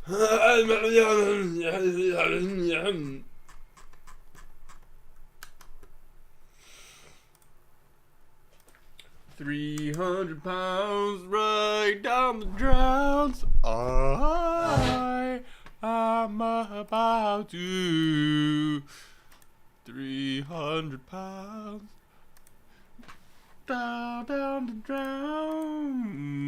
£300 right down the drowns. I am about to. £300 down the drown.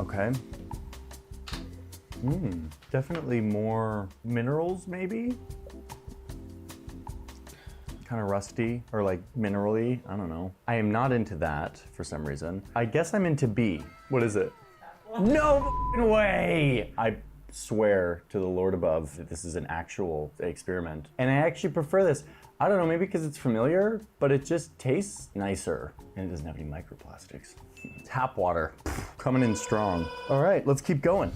Okay. Definitely more minerals, maybe? Kind of rusty or like minerally. I don't know. I am not into that for some reason. I guess I'm into B. What is it? No f***ing way! I swear to the Lord above that this is an actual experiment. And I actually prefer this. I don't know, maybe because it's familiar, but it just tastes nicer. And it doesn't have any microplastics. Tap water, coming in strong. All right, let's keep going.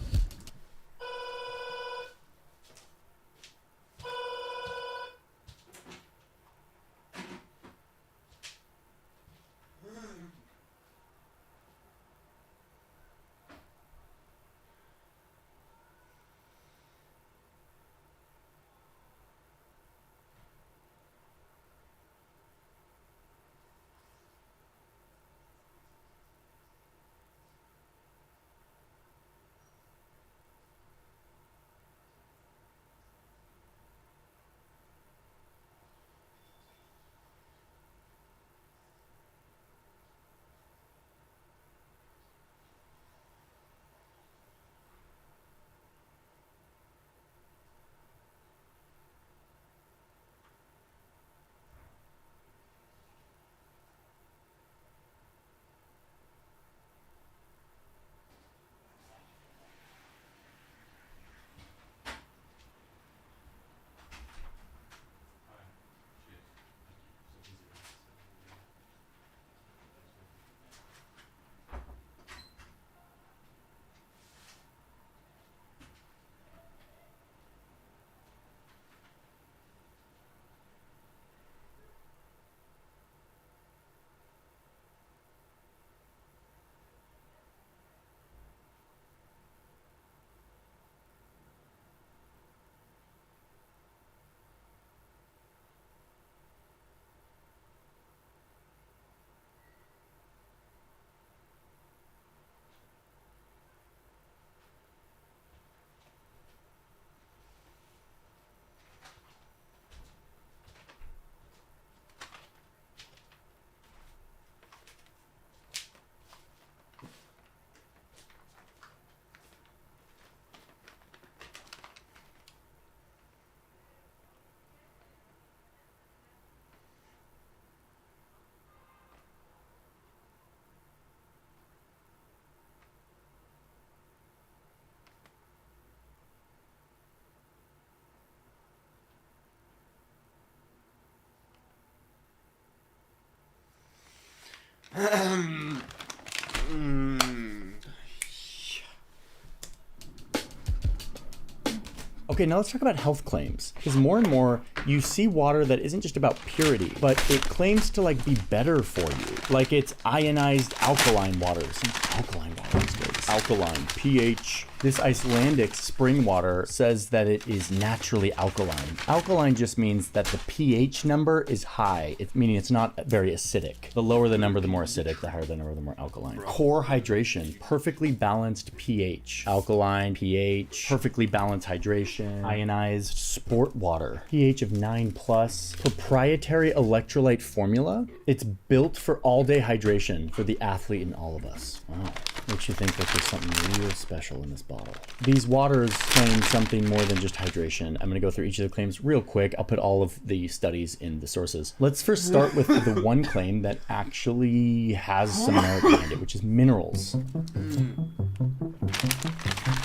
Okay, now let's talk about health claims. Because more and more, you see water that isn't just about purity, but it claims to like be better for you. Like it's ionized alkaline waters. Alkaline water is good. Alkaline, pH. This Icelandic spring water says that it is naturally alkaline. Alkaline just means that the pH number is high, meaning it's not very acidic. The lower the number, the more acidic. The higher the number, the more alkaline. Core hydration, perfectly balanced pH. Alkaline, pH, perfectly balanced hydration. Ionized sport water, pH of 9+. Proprietary electrolyte formula. It's built for all-day hydration for the athlete in all of us. Wow. Makes you think that there's something real special in this bottle. These waters claim something more than just hydration. I'm going to go through each of the claims real quick. I'll put all of the studies in the sources. Let's first start with the one claim that actually has some merit behind it, which is minerals.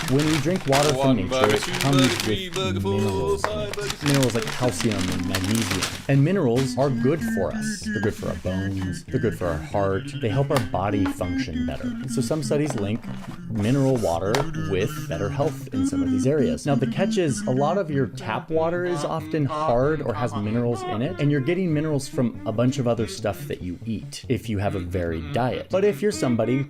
When we drink water from nature, it comes with minerals in it. Minerals like calcium and magnesium. And minerals are good for us. They're good for our bones. They're good for our heart. They help our body function better. So some studies link mineral water with better health in some of these areas. Now the catch is a lot of your tap water is often hard or has minerals in it, and you're getting minerals from a bunch of other stuff that you eat if you have a varied diet. But if you're somebody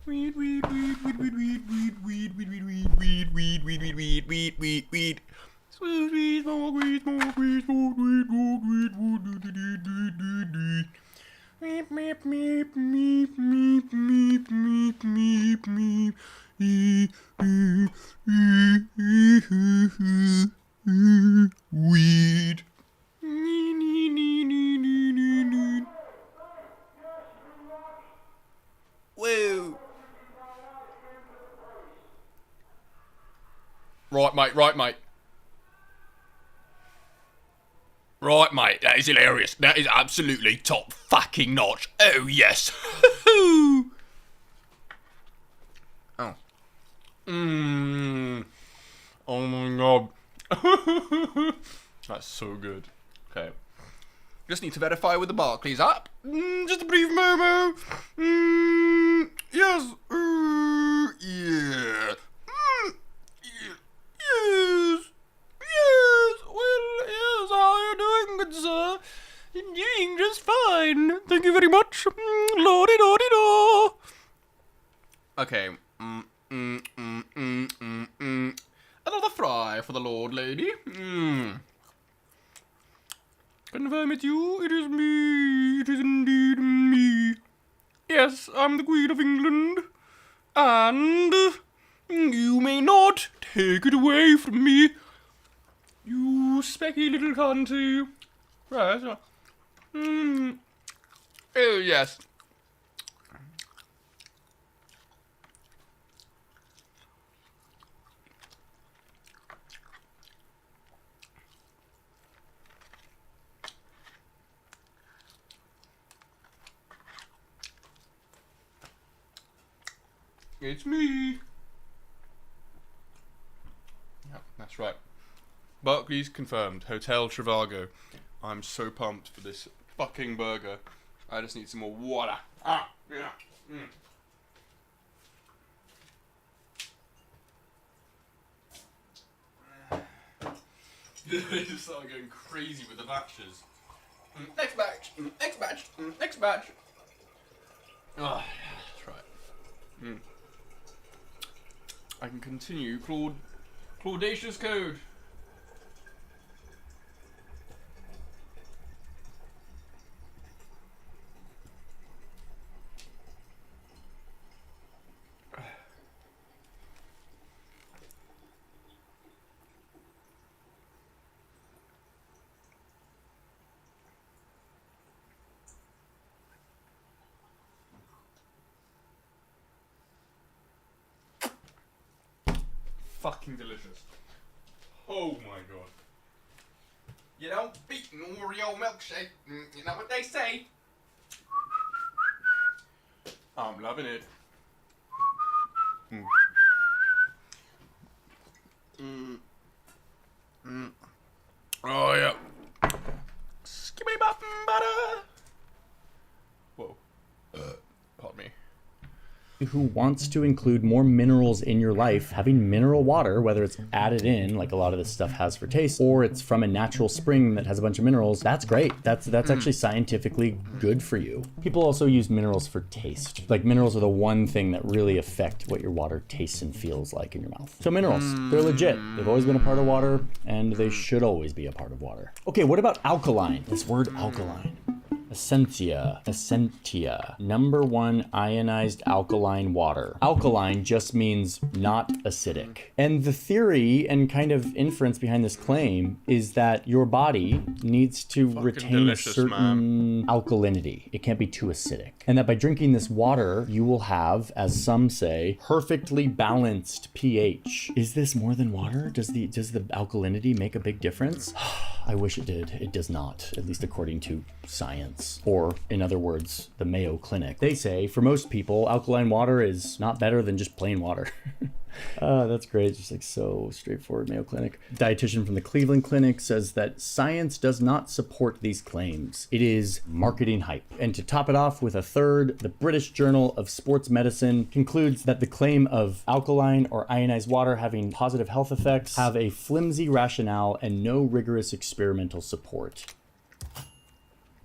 Weed, weed, weed, weed, weed, weed, weed, weed, weed, weed, weed, weed, weed, weed, weed, weed, weed. Smoke weed, smoke weed, smoke weed, smoke weed, smoke weed, smoke weed. Meep, meep, meep, meep, meep, meep, meep, meep, meep. Weed. Nee, nee, nee, nee, nee, nee, nee. Right, mate. Right, mate, that is hilarious. That is absolutely top fucking notch. Oh, yes. Oh. Oh my god. That's so good. Okay. Just need to verify with the Barclays app. Just a brief Momo. Yes. Yeah. Yes. Yes. Well, yes. How are you doing, good sir? Doing just fine. Thank you very much. Lordy-dordy-do. Okay. Another fry for the Lord Lady. Confirm it's you. It is me. It is indeed me. Yes, I'm the Queen of England. And you may not take it away from me. You specky little cunty. Right. Oh, yes. It's me. Yep, that's right. Barclays confirmed. Hotel Trivago. I'm so pumped for this fucking burger. I just need some more water. Ah, yeah. They just started going crazy with the batches. Next batch. Next batch. Next batch. Ah, that's right. I can continue Claudacious code. Fucking delicious. Oh my god. You don't beat an Oreo milkshake. You know what they say? I'm loving it. Oh yeah. Skibbity bop butter. Whoa. Pardon me. Who wants to include more minerals in your life, having mineral water, whether it's added in, like a lot of this stuff has for taste, or it's from a natural spring that has a bunch of minerals, that's great. That's actually scientifically good for you. People also use minerals for taste. Like minerals are the one thing that really affect what your water tastes and feels like in your mouth. So minerals, they're legit. They've always been a part of water, and they should always be a part of water. Okay, what about alkaline? This word alkaline. Essentia, #1 ionized alkaline water. Alkaline just means not acidic. And the theory and kind of inference behind this claim is that your body needs to retain a certain alkalinity. It can't be too acidic. And that by drinking this water, you will have, as some say, perfectly balanced pH. Is this more than water? Does the alkalinity make a big difference? I wish it did. It does not, at least according to science. Or, in other words, the Mayo Clinic. They say, for most people, alkaline water is not better than just plain water. That's great. Just like so straightforward. Mayo Clinic. Dietitian from the Cleveland Clinic says that science does not support these claims. It is marketing hype. And to top it off with a third, the British Journal of Sports Medicine concludes that the claim of alkaline or ionized water having positive health effects have a flimsy rationale and no rigorous experimental support.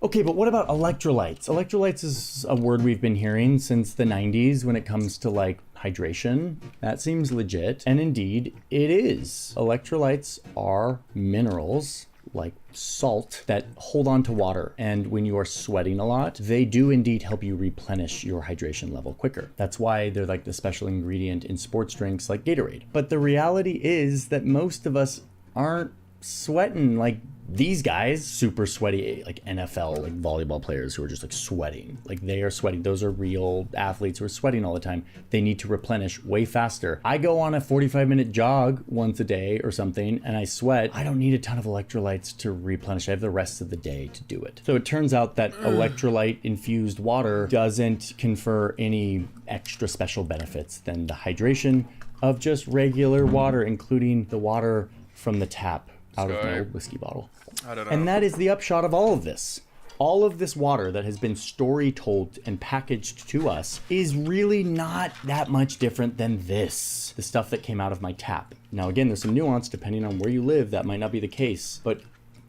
Okay, but what about electrolytes? Electrolytes is a word we've been hearing since the 90s when it comes to like hydration. That seems legit. And indeed, it is. Electrolytes are minerals like salt that hold on to water. And when you are sweating a lot, they do indeed help you replenish your hydration level quicker. That's why they're like the special ingredient in sports drinks like Gatorade. But the reality is that most of us aren't sweating like these guys, super sweaty, like NFL, like volleyball players who are just like sweating. Like they are sweating. Those are real athletes who are sweating all the time. They need to replenish way faster. I go on a 45-minute jog once a day or something and I sweat. I don't need a ton of electrolytes to replenish. I have the rest of the day to do it. So it turns out that electrolyte infused water doesn't confer any extra special benefits than the hydration of just regular water, including the water from the tap out of my old whiskey bottle. I don't know. And that is the upshot of all of this. All of this water that has been story told and packaged to us is really not that much different than this, the stuff that came out of my tap. Now, again, there's some nuance depending on where you live. That might not be the case, but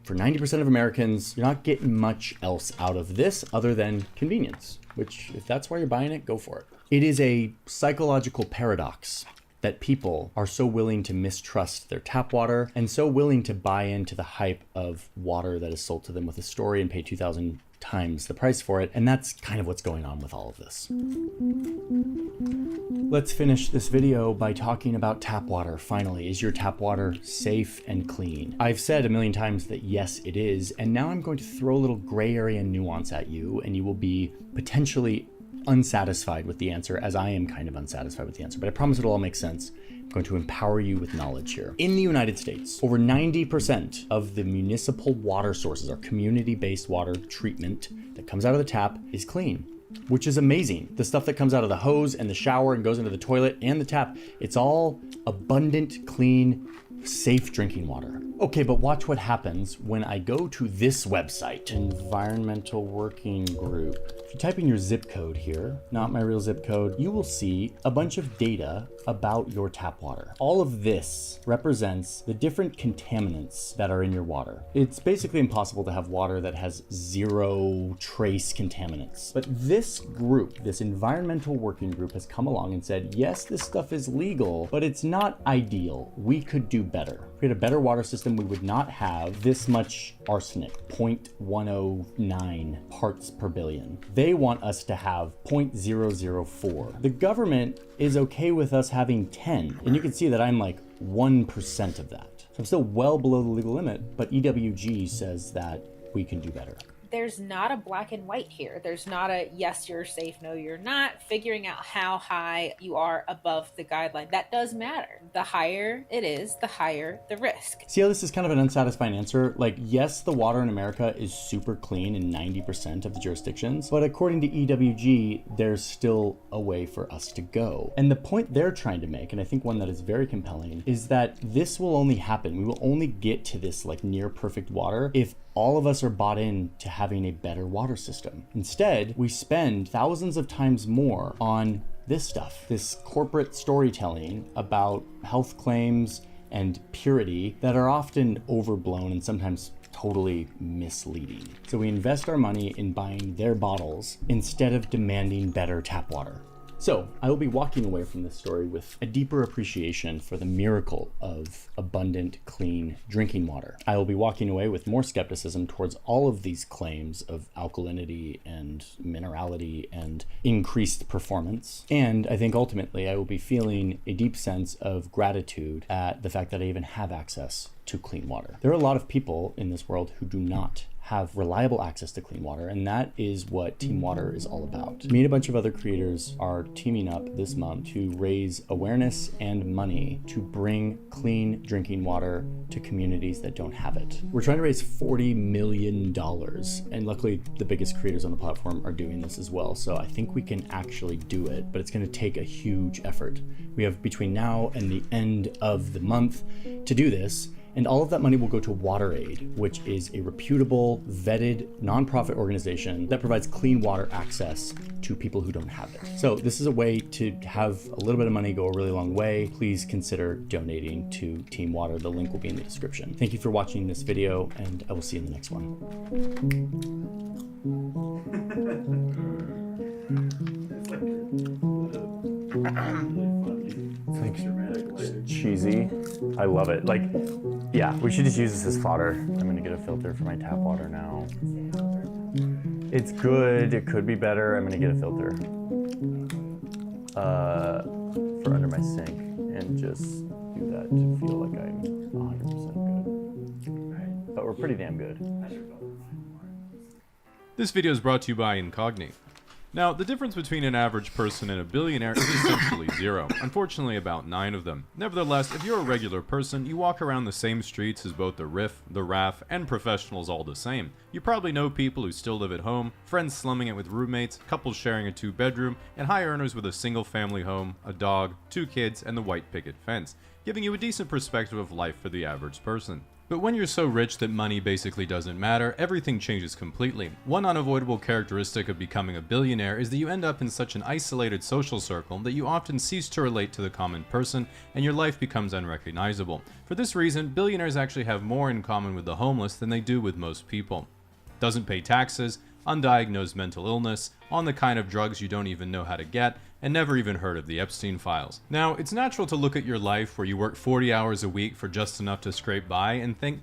for 90% of Americans, you're not getting much else out of this other than convenience, which if that's why you're buying it, go for it. It is a psychological paradox that people are so willing to mistrust their tap water and so willing to buy into the hype of water that is sold to them with a story and pay 2,000 times the price for it. And that's kind of what's going on with all of this. Let's finish this video by talking about tap water. Finally, is your tap water safe and clean? I've said a million times that yes, it is. And now I'm going to throw a little gray area nuance at you and you will be potentially unsatisfied with the answer, as I am kind of unsatisfied with the answer, but I promise it'll all make sense. I'm going to empower you with knowledge here. In the United States, over 90% of the municipal water sources, our community-based water treatment that comes out of the tap, is clean, which is amazing. The stuff that comes out of the hose and the shower and goes into the toilet and the tap, it's all abundant, clean, safe drinking water. Okay, but watch what happens when I go to this website, Environmental Working Group. If you type in your zip code here, not my real zip code, you will see a bunch of data about your tap water. All of this represents the different contaminants that are in your water. It's basically impossible to have water that has zero trace contaminants. But this group, this Environmental Working Group, has come along and said, yes, this stuff is legal, but it's not ideal. We could do better. If we had a better water system, we would not have this much arsenic, 0.109 parts per billion. They want us to have 0.004. The government is okay with us having 10, and you can see that I'm like 1% of that. So I'm still well below the legal limit, but EWG says that we can do better. There's not a black and white here. There's not a yes, you're safe, no, you're not. Figuring out how high you are above the guideline. That does matter. The higher it is, the higher the risk. See how this is kind of an unsatisfying answer? Like, yes, the water in America is super clean in 90% of the jurisdictions, but according to EWG, there's still a way for us to go. And the point they're trying to make, and I think one that is very compelling, is that this will only happen. We will only get to this like near perfect water if all of us are bought in to having a better water system. Instead, we spend thousands of times more on this stuff, this corporate storytelling about health claims and purity that are often overblown and sometimes totally misleading. So we invest our money in buying their bottles instead of demanding better tap water. So I will be walking away from this story with a deeper appreciation for the miracle of abundant, clean drinking water. I will be walking away with more skepticism towards all of these claims of alkalinity and minerality and increased performance. And I think ultimately I will be feeling a deep sense of gratitude at the fact that I even have access to clean water. There are a lot of people in this world who do not have reliable access to clean water, and that is what Team Water is all about. Me and a bunch of other creators are teaming up this month to raise awareness and money to bring clean drinking water to communities that don't have it. We're trying to raise $40 million, and luckily the biggest creators on the platform are doing this as well, so I think we can actually do it, but it's going to take a huge effort. We have between now and the end of the month to do this, and all of that money will go to WaterAid, which is a reputable, vetted, nonprofit organization that provides clean water access to people who don't have it. So this is a way to have a little bit of money go a really long way. Please consider donating to Team Water. The link will be in the description. Thank you for watching this video, and I will see you in the next one. It's cheesy. I love it. Like, yeah, we should just use this as fodder. I'm gonna get a filter for my tap water now. It's good. It could be better. I'm gonna get a filter for under my sink and just do that to feel like I'm 100% good. were pretty damn good. This video is brought to you by Incogni. Now, the difference between an average person and a billionaire is essentially zero. Unfortunately, about 9 of them. Nevertheless, if you're a regular person, you walk around the same streets as both the Riff, the RAF, and professionals all the same. You probably know people who still live at home, friends slumming it with roommates, couples sharing a 2-bedroom, and high earners with a single family home, a dog, 2 kids, and the white picket fence, giving you a decent perspective of life for the average person. But when you're so rich that money basically doesn't matter, everything changes completely. One unavoidable characteristic of becoming a billionaire is that you end up in such an isolated social circle that you often cease to relate to the common person, and your life becomes unrecognizable. For this reason, billionaires actually have more in common with the homeless than they do with most people. Doesn't pay taxes, undiagnosed mental illness, on the kind of drugs you don't even know how to get, and never even heard of the Epstein files. Now, it's natural to look at your life where you work 40 hours a week for just enough to scrape by and think,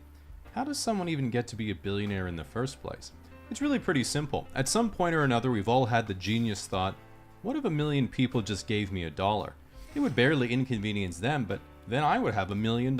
how does someone even get to be a billionaire in the first place? It's really pretty simple. At some point or another, we've all had the genius thought, what if 1 million people just gave me $1? It would barely inconvenience them, but then I would have $1 million.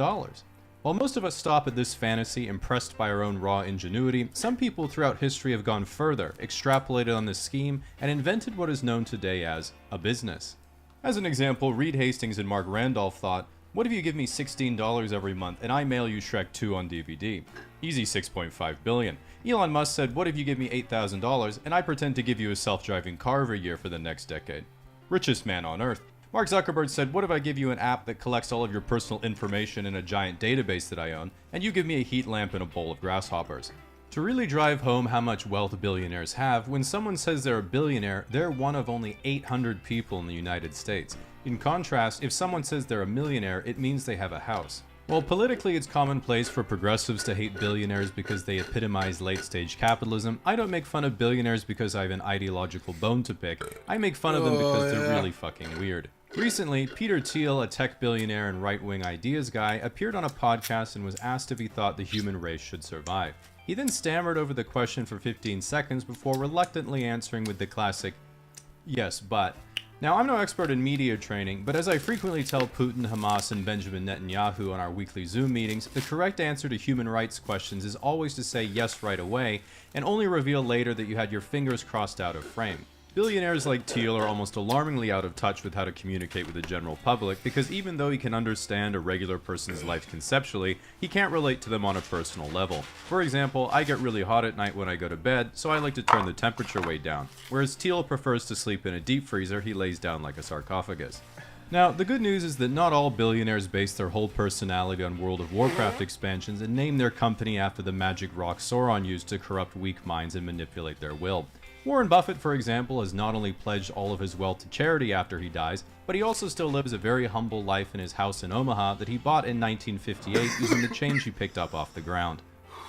While most of us stop at this fantasy, impressed by our own raw ingenuity, some people throughout history have gone further, extrapolated on this scheme, and invented what is known today as a business. As an example, Reed Hastings and Mark Randolph thought, what if you give me $16 every month and I mail you Shrek 2 on DVD? Easy $6.5 billion. Elon Musk said, what if you give me $8,000 and I pretend to give you a self-driving car every year for the next decade? Richest man on earth. Mark Zuckerberg said, what if I give you an app that collects all of your personal information in a giant database that I own, and you give me a heat lamp and a bowl of grasshoppers? To really drive home how much wealth billionaires have, when someone says they're a billionaire, they're one of only 800 people in the United States. In contrast, if someone says they're a millionaire, it means they have a house. While politically it's commonplace for progressives to hate billionaires because they epitomize late-stage capitalism, I don't make fun of billionaires because I have an ideological bone to pick. I make fun of them because they're really fucking weird. Recently, Peter Thiel, a tech billionaire and right-wing ideas guy, appeared on a podcast and was asked if he thought the human race should survive. He then stammered over the question for 15 seconds before reluctantly answering with the classic, yes, but. Now, I'm no expert in media training, but as I frequently tell Putin, Hamas, and Benjamin Netanyahu on our weekly Zoom meetings, the correct answer to human rights questions is always to say yes right away, and only reveal later that you had your fingers crossed out of frame. Billionaires like Thiel are almost alarmingly out of touch with how to communicate with the general public because even though he can understand a regular person's life conceptually, he can't relate to them on a personal level. For example, I get really hot at night when I go to bed, so I like to turn the temperature way down, whereas Thiel prefers to sleep in a deep freezer he lays down like a sarcophagus. Now, the good news is that not all billionaires base their whole personality on World of Warcraft expansions and name their company after the magic rock Sauron used to corrupt weak minds and manipulate their will. Warren Buffett, for example, has not only pledged all of his wealth to charity after he dies, but he also still lives a very humble life in his house in Omaha that he bought in 1958 using the change he picked up off the ground.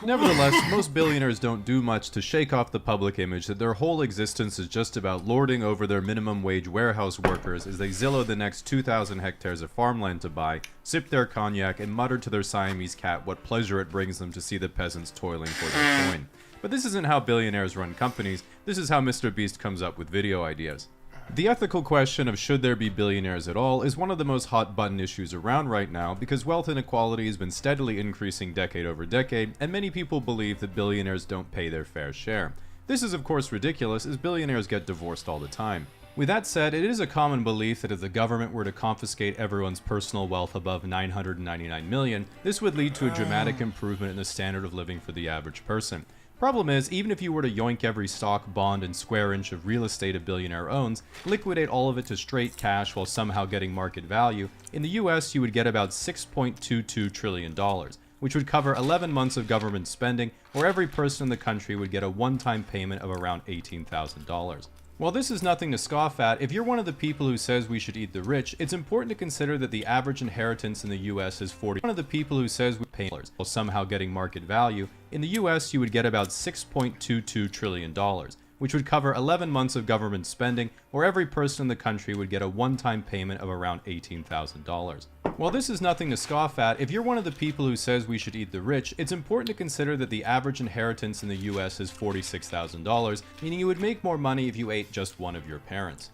Nevertheless, most billionaires don't do much to shake off the public image that their whole existence is just about lording over their minimum wage warehouse workers as they Zillow the next 2,000 hectares of farmland to buy, sip their cognac, and mutter to their Siamese cat what pleasure it brings them to see the peasants toiling for their coin. But this isn't how billionaires run companies, this is how Mr. Beast comes up with video ideas. The ethical question of should there be billionaires at all is one of the most hot-button issues around right now because wealth inequality has been steadily increasing decade over decade, and many people believe that billionaires don't pay their fair share. This is of course ridiculous, as billionaires get divorced all the time. With that said, it is a common belief that if the government were to confiscate everyone's personal wealth above $999 million, this would lead to a dramatic improvement in the standard of living for the average person. Problem is, even if you were to yoink every stock, bond, and square inch of real estate a billionaire owns, liquidate all of it to straight cash while somehow getting market value, in the US you would get about $6.22 trillion, which would cover 11 months of government spending, or every person in the country would get a one-time payment of around $18,000. While this is nothing to scoff at, if you're one of the people who says we should eat the rich, it's important to consider that the average inheritance in the US is 40. One of the people who says we pay while somehow getting market value, in the US you would get about $6.22 trillion, which would cover 11 months of government spending, or every person in the country would get a one-time payment of around $18,000. While this is nothing to scoff at, if you're one of the people who says we should eat the rich, it's important to consider that the average inheritance in the US is $46,000, meaning you would make more money if you ate just one of your parents.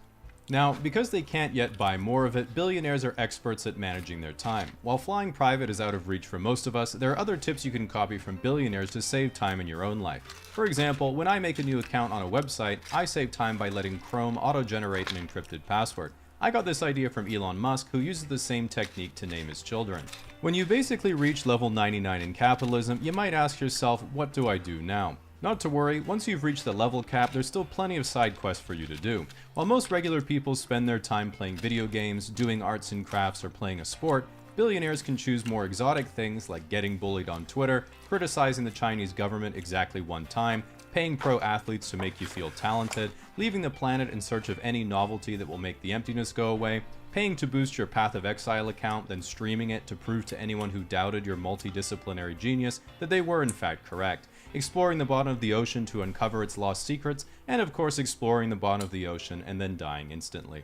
Now, because they can't yet buy more of it, billionaires are experts at managing their time. While flying private is out of reach for most of us, there are other tips you can copy from billionaires to save time in your own life. For example, when I make a new account on a website, I save time by letting Chrome auto-generate an encrypted password. I got this idea from Elon Musk, who uses the same technique to name his children. When you basically reach level 99 in capitalism, you might ask yourself, what do I do now? Not to worry, once you've reached the level cap, there's still plenty of side quests for you to do. While most regular people spend their time playing video games, doing arts and crafts, or playing a sport, billionaires can choose more exotic things like getting bullied on Twitter, criticizing the Chinese government exactly one time, paying pro athletes to make you feel talented, leaving the planet in search of any novelty that will make the emptiness go away, paying to boost your Path of Exile account, then streaming it to prove to anyone who doubted your multidisciplinary genius that they were in fact correct, exploring the bottom of the ocean to uncover its lost secrets, and of course exploring the bottom of the ocean and then dying instantly.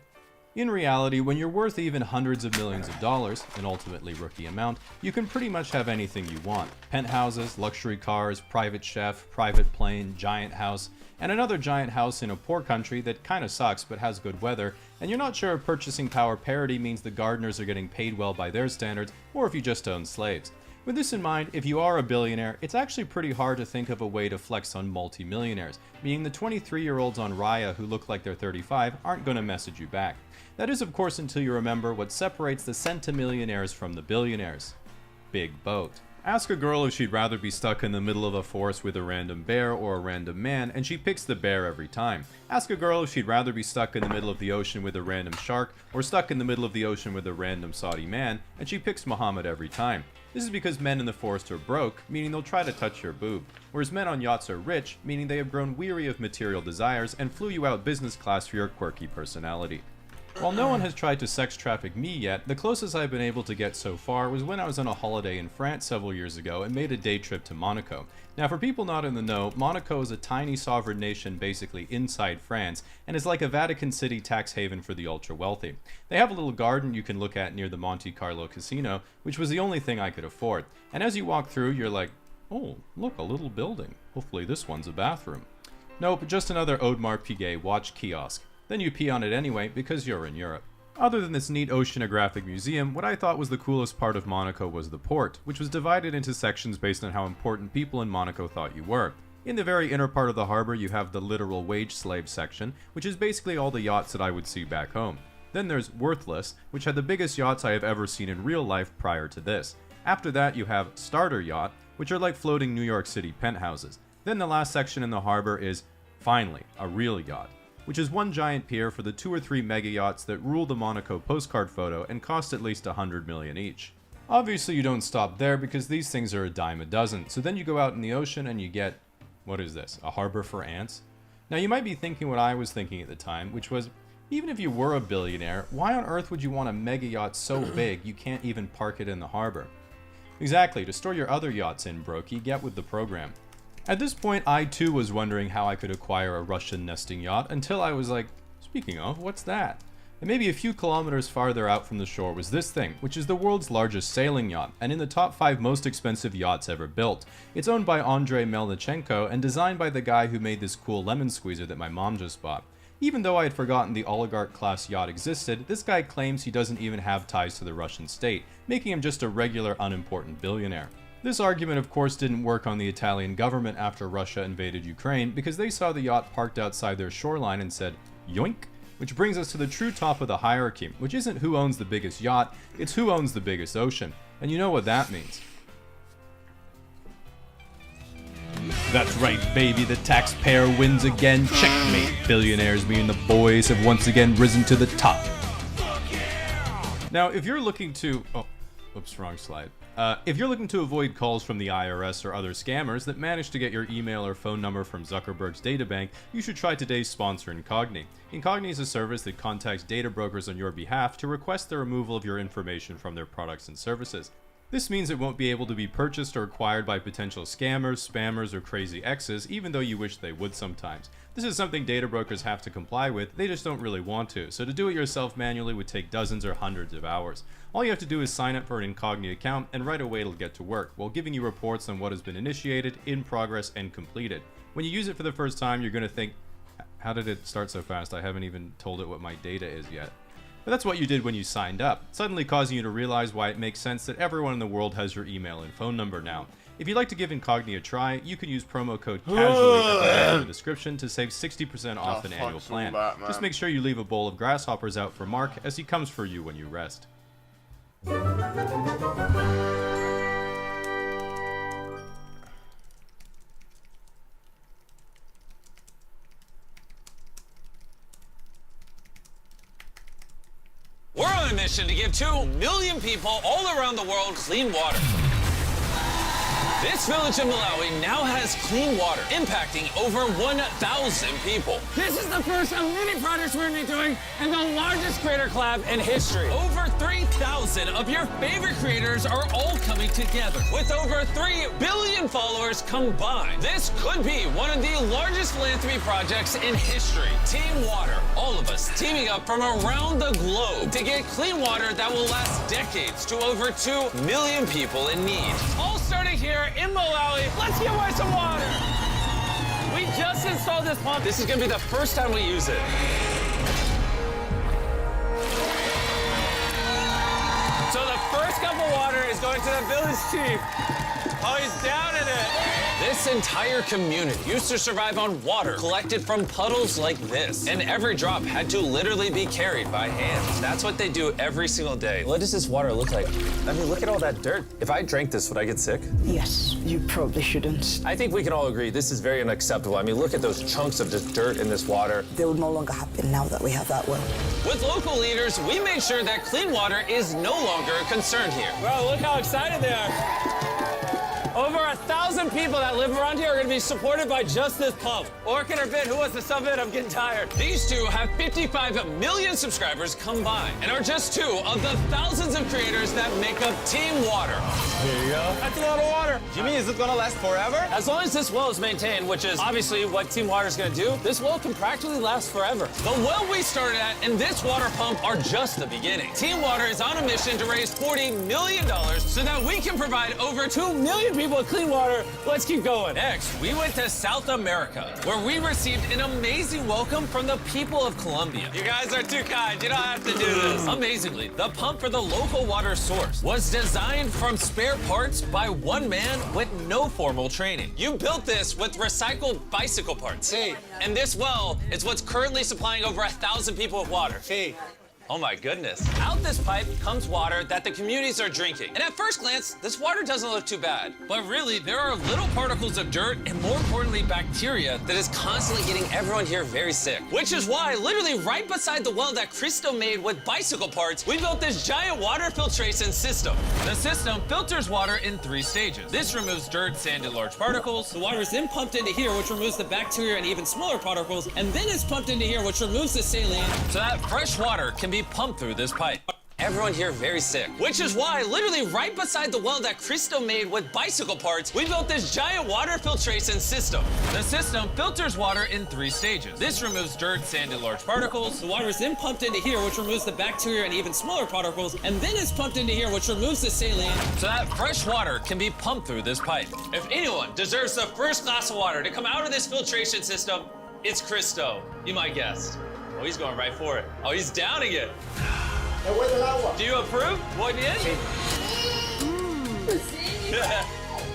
In reality, when you're worth even hundreds of millions of dollars, an ultimately rookie amount, you can pretty much have anything you want. Penthouses, luxury cars, private chef, private plane, giant house, and another giant house in a poor country that kinda sucks but has good weather, and you're not sure if purchasing power parity means the gardeners are getting paid well by their standards, or if you just own slaves. With this in mind, if you are a billionaire, it's actually pretty hard to think of a way to flex on multi-millionaires, meaning the 23-year-olds on Raya who look like they're 35 aren't going to message you back. That is, of course, until you remember what separates the centimillionaires from the billionaires. Big boat. Ask a girl if she'd rather be stuck in the middle of a forest with a random bear or a random man, and she picks the bear every time. Ask a girl if she'd rather be stuck in the middle of the ocean with a random shark, or stuck in the middle of the ocean with a random Saudi man, and she picks Muhammad every time. This is because men in the forest are broke, meaning they'll try to touch your boob, whereas men on yachts are rich, meaning they have grown weary of material desires and flew you out business class for your quirky personality. While no one has tried to sex traffic me yet, the closest I've been able to get so far was when I was on a holiday in France several years ago and made a day trip to Monaco. Now, for people not in the know, Monaco is a tiny sovereign nation basically inside France and is like a Vatican City tax haven for the ultra wealthy. They have a little garden you can look at near the Monte Carlo casino, which was the only thing I could afford. And as you walk through, you're like, oh, look, a little building. Hopefully this one's a bathroom. Nope, just another Audemars Piguet watch kiosk. Then you pee on it anyway because you're in Europe. Other than this neat oceanographic museum, what I thought was the coolest part of Monaco was the port, which was divided into sections based on how important people in Monaco thought you were. In the very inner part of the harbor, you have the literal wage slave section, which is basically all the yachts that I would see back home. Then there's Worthless, which had the biggest yachts I have ever seen in real life prior to this. After that, you have Starter Yacht, which are like floating New York City penthouses. Then the last section in the harbor is, finally, a real yacht, which is one giant pier for the 2 or 3 mega yachts that rule the Monaco postcard photo and cost at least $100 million each. Obviously you don't stop there because these things are a dime a dozen, so then you go out in the ocean and you get, what is this, a harbor for ants? Now you might be thinking what I was thinking at the time, which was, even if you were a billionaire, why on earth would you want a mega yacht so big you can't even park it in the harbor? Exactly, to store your other yachts in, Brokey, get with the program. At this point, I too was wondering how I could acquire a Russian nesting yacht until I was like, speaking of, what's that? And maybe a few kilometers farther out from the shore was this thing, which is the world's largest sailing yacht, and in the top 5 most expensive yachts ever built. It's owned by Andrei Melnichenko and designed by the guy who made this cool lemon squeezer that my mom just bought. Even though I had forgotten the oligarch-class yacht existed, this guy claims he doesn't even have ties to the Russian state, making him just a regular, unimportant billionaire. This argument, of course, didn't work on the Italian government after Russia invaded Ukraine because they saw the yacht parked outside their shoreline and said, yoink, which brings us to the true top of the hierarchy, which isn't who owns the biggest yacht, it's who owns the biggest ocean. And you know what that means. That's right, baby, the taxpayer wins again. Checkmate. Billionaires, me and the boys, have once again risen to the top. Now, if you're looking to... Oh, oops, wrong slide. If you're looking to avoid calls from the IRS or other scammers that manage to get your email or phone number from Zuckerberg's databank, you should try today's sponsor, Incogni. Incogni is a service that contacts data brokers on your behalf to request the removal of your information from their products and services. This means it won't be able to be purchased or acquired by potential scammers, spammers, or crazy exes, even though you wish they would sometimes. This is something data brokers have to comply with, they just don't really want to, so to do it yourself manually would take dozens or hundreds of hours. All you have to do is sign up for an Incogni account, and right away it'll get to work, while giving you reports on what has been initiated, in progress, and completed. When you use it for the first time, you're going to think, How did it start so fast? I haven't even told it what my data is yet. But that's what you did when you signed up, suddenly causing you to realize why it makes sense that everyone in the world has your email and phone number now. If you'd like to give Incogni a try, you can use promo code CASUALLY at the end of the description to save 60% off an annual plan. Just make sure you leave a bowl of grasshoppers out for Mark, as he comes for you when you rest. We're on a mission to give 2 million people all around the world clean water. This village in Malawi now has clean water, impacting over 1,000 people. This is the first of many projects we're going to be doing and the largest creator collab in history. Over 3,000 of your favorite creators are all coming together. With over 3 billion followers combined, this could be one of the largest philanthropy projects in history. Team Water, all of us teaming up from around the globe to get clean water that will last decades to over 2 million people in need. All starting here in Malawi. Let's give away some water. We just installed this pump. This is gonna be the first time we use it. So the first cup of water is going to the village chief. Oh, he's down in it. This entire community used to survive on water collected from puddles like this. And every drop had to literally be carried by hand. That's what they do every single day. What does this water look like? I mean, look at all that dirt. If I drank this, would I get sick? Yes, you probably shouldn't. I think we can all agree this is very unacceptable. I mean, look at those chunks of just dirt in this water. They will no longer happen now that we have that well. With local leaders, we made sure that clean water is no longer a concern here. Bro, look how excited they are. Over 1,000 people that live around here are going to be supported by just this pump. Orchid or Bit, who wants to sub in? I'm getting tired. These two have 55 million subscribers combined and are just 2 of the thousands of creators that make up Team Water. Here you go. That's a lot of water. Jimmy, is it gonna last forever? As long as this well is maintained, which is obviously what Team Water is going to do, this well can practically last forever. The well we started at and this water pump are just the beginning. Team Water is on a mission to raise $40 million so that we can provide over 2 million people with clean water. Let's keep going. Next, we went to South America, where we received an amazing welcome from the people of Colombia. You guys are too kind. You don't have to do this. Amazingly, the pump for the local water source was designed from spare parts by one man with no formal training. You built this with recycled bicycle parts. Sí. And this well is what's currently supplying over 1,000 people with water. Sí. Oh my goodness. Out this pipe comes water that the communities are drinking. And at first glance, this water doesn't look too bad. But really, there are little particles of dirt and more importantly, bacteria that is constantly getting everyone here very sick. Which is why, literally right beside the well that Cristo made with bicycle parts, we built this giant water filtration system. The system filters water in 3 stages. This removes dirt, sand, and large particles. The water is then pumped into here, which removes the bacteria and even smaller particles, and then it's pumped into here, which removes the saline. So that fresh water can be pumped through this pipe. Everyone here very sick. Which is why, literally right beside the well that Cristo made with bicycle parts, we built this giant water filtration system. The system filters water in 3 stages. This removes dirt, sand, and large particles. The water is then pumped into here, which removes the bacteria and even smaller particles, and then it's pumped into here, which removes the saline. So that fresh water can be pumped through this pipe. If anyone deserves the first glass of water to come out of this filtration system, it's Cristo. You might guess. Oh, he's going right for it. Oh, he's downing it. Do you approve? One in?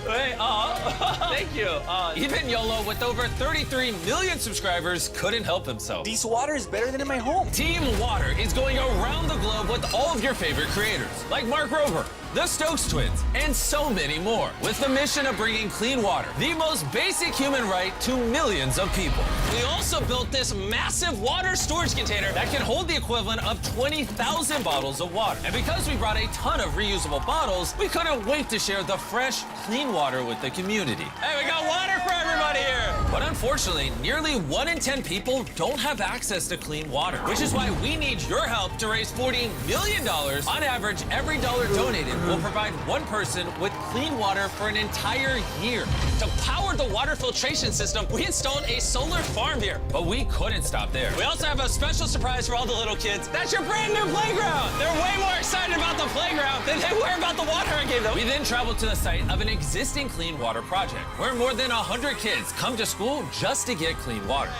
Hey, thank you. Even YOLO, with over 33 million subscribers, couldn't help himself. This water is better than in my home. Team Water is going around the globe with all of your favorite creators, like Mark Rober, the Stokes Twins, and so many more, with the mission of bringing clean water, the most basic human right, to millions of people. We also built this massive water storage container that can hold the equivalent of 20,000 bottles of water. And because we brought a ton of reusable bottles, we couldn't wait to share the fresh, clean water with the community. Hey, we got water for everybody here! But unfortunately, nearly 1 in 10 people don't have access to clean water, which is why we need your help to raise $40 million. On average, every dollar donated will provide one person with clean water for an entire year. To power the water filtration system, we installed a solar farm here, but we couldn't stop there. We also have a special surprise for all the little kids. That's your brand new playground. They're way more excited about the playground than they were about the water I gave them. We then traveled to the site of an existing clean water project, where more than 100 kids come to school just to get clean water.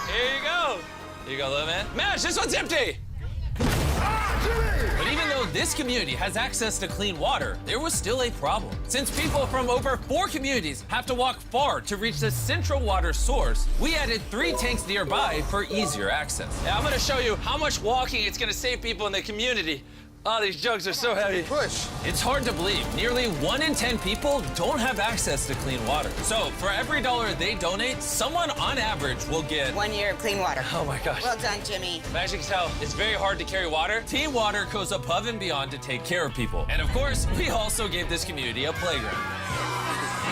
Here you go. Here you go, little man. Mash, this one's empty. But even though this community has access to clean water, there was still a problem. Since people from over 4 communities have to walk far to reach the central water source, we added 3 tanks nearby for easier access. Now, I'm gonna show you how much walking it's gonna save people in the community. Oh, these jugs are so heavy. Push. It's hard to believe. Nearly 1 in 10 people don't have access to clean water. So for every $1 they donate, someone on average will get 1 year of clean water. Oh my gosh. Well done, Jimmy. As you can tell, it's very hard to carry water. Team Water goes above and beyond to take care of people. And of course, we also gave this community a playground.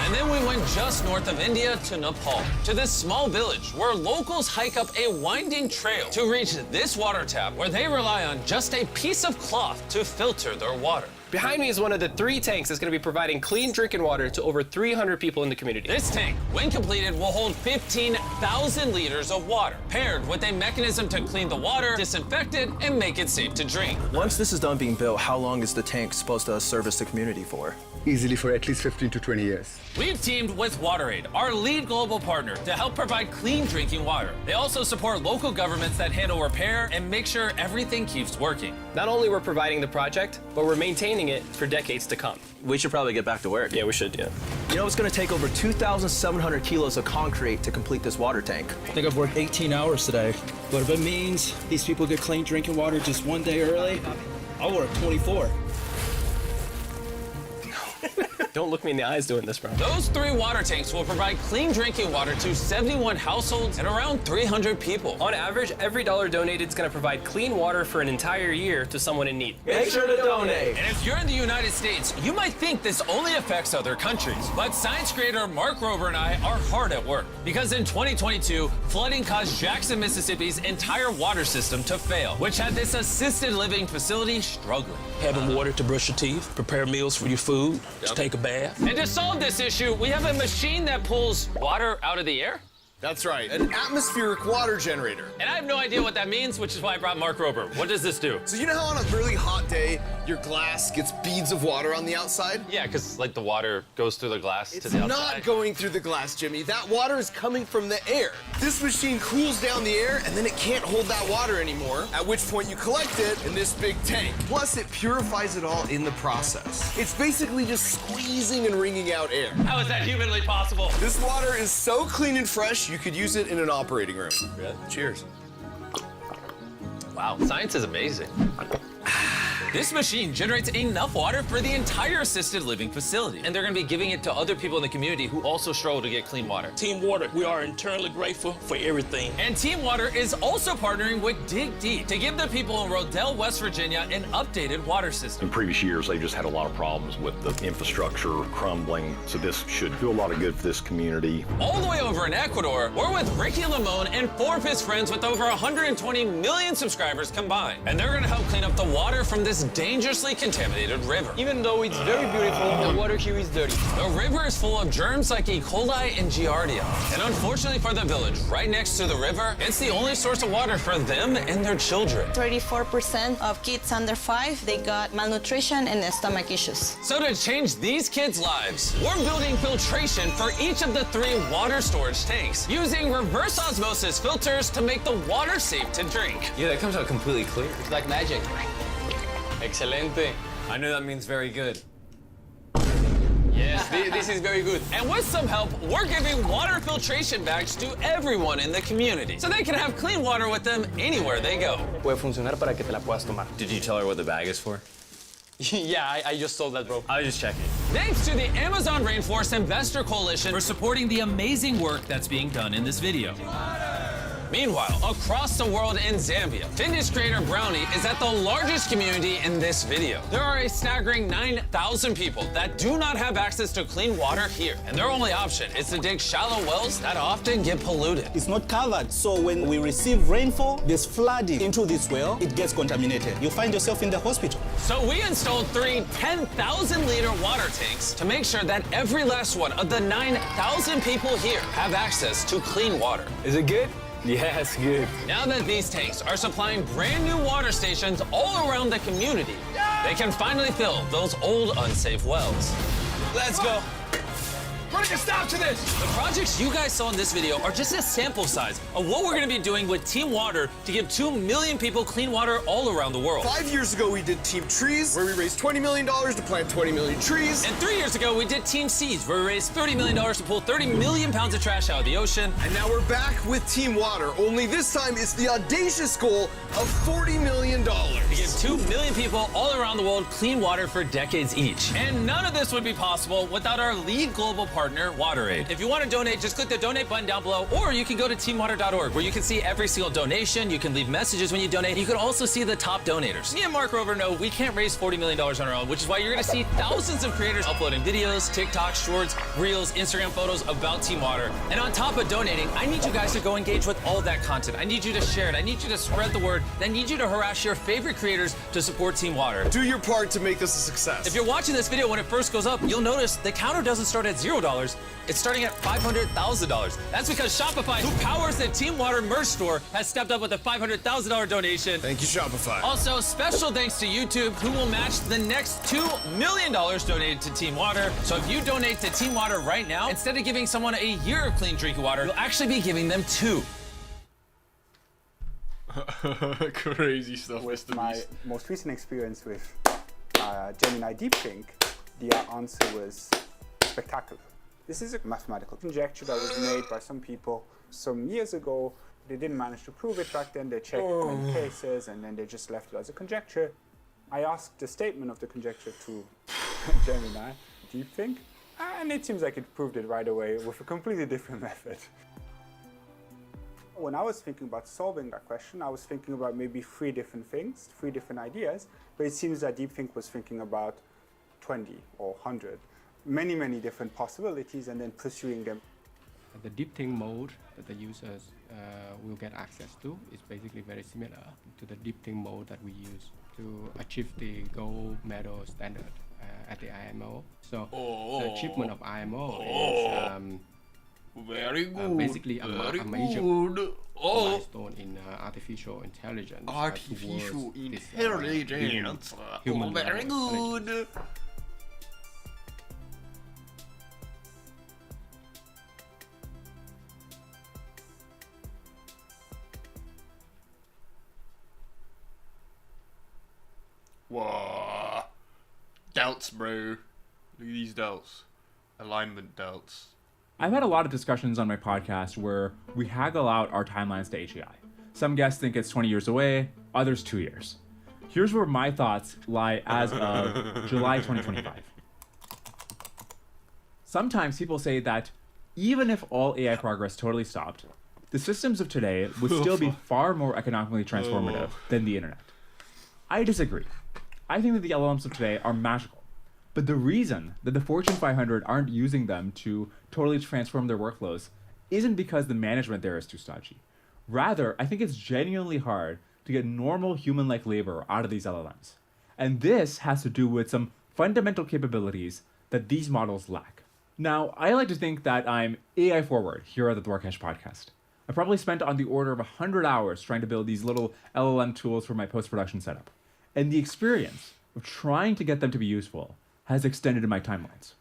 And then we went just north of India to Nepal, to this small village where locals hike up a winding trail to reach this water tap where they rely on just a piece of cloth to filter their water. Behind me is one of the 3 tanks that's going to be providing clean drinking water to over 300 people in the community. This tank, when completed, will hold 15,000 liters of water, paired with a mechanism to clean the water, disinfect it, and make it safe to drink. Once this is done being built, how long is the tank supposed to service the community for? Easily for at least 15 to 20 years. We've teamed with WaterAid, our lead global partner, to help provide clean drinking water. They also support local governments that handle repair and make sure everything keeps working. Not only we're providing the project, but we're maintaining it for decades to come. We should probably get back to work. Yeah, we should, yeah. You know, it's going to take over 2,700 kilos of concrete to complete this water tank. I think I've worked 18 hours today. But if it means these people get clean drinking water just 1 day early, I'll work 24. Don't look me in the eyes doing this, bro. Those 3 water tanks will provide clean drinking water to 71 households and around 300 people. On average, every $1 donated is going to provide clean water for an entire year to someone in need. Make sure to donate. And if you're in the United States, you might think this only affects other countries. But science creator Mark Rober and I are hard at work. Because in 2022, flooding caused Jackson, Mississippi's entire water system to fail, which had this assisted living facility struggling. Having water to brush your teeth, prepare meals for your food, to take a bath. And to solve this issue, we have a machine that pulls water out of the air. That's right, an atmospheric water generator. And I have no idea what that means, which is why I brought Mark Rober. What does this do? So you know how on a really hot day, your glass gets beads of water on the outside? Yeah, because like the water goes through the glass It's to the outside. not going through the glass, Jimmy. That water is coming from the air. This machine cools down the air, and then it can't hold that water anymore, at which point you collect it in this big tank. Plus, it purifies it all in the process. It's basically just squeezing and wringing out air. How is that humanly possible? This water is so clean and fresh, you could use it in an operating room. Really? Cheers. Wow, science is amazing. This machine generates enough water for the entire assisted living facility. And they're gonna be giving it to other people in the community who also struggle to get clean water. Team Water, we are eternally grateful for everything. And Team Water is also partnering with Dig Deep to give the people in Rodell, West Virginia, an updated water system. In previous years, they've just had a lot of problems with the infrastructure crumbling, so this should do a lot of good for this community. All the way over in Ecuador, we're with Ricky Limon and 4 of his friends with over 120 million subscribers combined. And they're gonna help clean up the water from this dangerously contaminated river. Even though it's very beautiful, the water here is dirty. The river is full of germs like E. coli and Giardia. And unfortunately for the village, right next to the river, it's the only source of water for them and their children. 34% of kids under 5, they got malnutrition and stomach issues. So to change these kids' lives, we're building filtration for each of the 3 water storage tanks, using reverse osmosis filters to make the water safe to drink. Yeah, that comes out completely clear. It's like magic. Excelente. I know that means very good. Yes, this is very good. And with some help, we're giving water filtration bags to everyone in the community, so they can have clean water with them anywhere they go. Puede funcionar para que te la puedas tomar. Did you tell her what the bag is for? Yeah, I just told that, bro. I was just checking. Thanks to the Amazon Rainforest Investor Coalition for supporting the amazing work that's being done in this video. Meanwhile, across the world in Zambia, fitness creator Brownie is at the largest community in this video. There are a staggering 9,000 people that do not have access to clean water here, and their only option is to dig shallow wells that often get polluted. It's not covered, so when we receive rainfall, there's flooding into this well, it gets contaminated. You find yourself in the hospital. So we installed 3 10,000-liter water tanks to make sure that every last one of the 9,000 people here have access to clean water. Is it good? Yes, good. Now that these tanks are supplying brand new water stations all around the community, they can finally fill those old unsafe wells. Let's go. putting a stop to this! The projects you guys saw in this video are just a sample size of what we're gonna be doing with Team Water to give 2 million people clean water all around the world. 5 years ago, we did Team Trees, where we raised $20 million to plant 20 million trees. And 3 years ago, we did Team Seas, where we raised $30 million to pull 30 million pounds of trash out of the ocean. And now we're back with Team Water, only this time it's the audacious goal of $40 million. To give 2 million people all around the world clean water for decades each. And none of this would be possible without our lead global partner, WaterAid. If you want to donate, just click the donate button down below, or you can go to teamwater.org, where you can see every single donation, you can leave messages when you donate, you can also see the top donators. Me and Mark Rover know we can't raise $40 million on our own, which is why you're going to see thousands of creators uploading videos, TikTok, shorts, reels, Instagram photos about Team Water. And on top of donating, I need you guys to go engage with all that content. I need you to share it. I need you to spread the word. I need you to harass your favorite creators to support Team Water. Do your part to make this a success. If you're watching this video when it first goes up, you'll notice the counter doesn't start at $0. It's starting at $500,000. That's because Shopify, who powers the Team Water merch store, has stepped up with a $500,000 donation. Thank you, Shopify. Also, special thanks to YouTube, who will match the next $2 million donated to Team Water. So if you donate to Team Water right now, instead of giving someone a year of clean drinking water, you'll actually be giving them 2. Crazy stuff. With my most recent experience with Gemini DeepThink, the answer was spectacular. This is a mathematical conjecture that was made by some people some years ago. They didn't manage to prove it back then. They checked many cases and then they just left it as a conjecture. I asked the statement of the conjecture to Gemini DeepThink, and it seems like it proved it right away with a completely different method. When I was thinking about solving that question, I was thinking about maybe 3 different things, 3 different ideas, but it seems that DeepThink was thinking about 20 or 100. Many, many different possibilities and then pursuing them. The DeepThink mode that the users will get access to is basically very similar to the DeepThink mode that we use to achieve the gold medal standard at the IMO. So the achievement of IMO is very good. Basically a major milestone in artificial intelligence. Artificial intelligence. Human very good. Whoa. Doubts, bro. Look at these doubts. Alignment doubts. I've had a lot of discussions on my podcast where we haggle out our timelines to HAI. Some guests think it's 20 years away, others 2 years. Here's where my thoughts lie as of July 2025. Sometimes people say that even if all AI progress totally stopped, the systems of today would still be far more economically transformative than the internet. I disagree. I think that the LLMs of today are magical. But the reason that the Fortune 500 aren't using them to totally transform their workflows isn't because the management there is too stodgy. Rather, I think it's genuinely hard to get normal human-like labor out of these LLMs. And this has to do with some fundamental capabilities that these models lack. Now, I like to think that I'm AI forward here at the Dwarkesh podcast. I probably spent on the order of 100 hours trying to build these little LLM tools for my post-production setup. And the experience of trying to get them to be useful has extended in my timelines.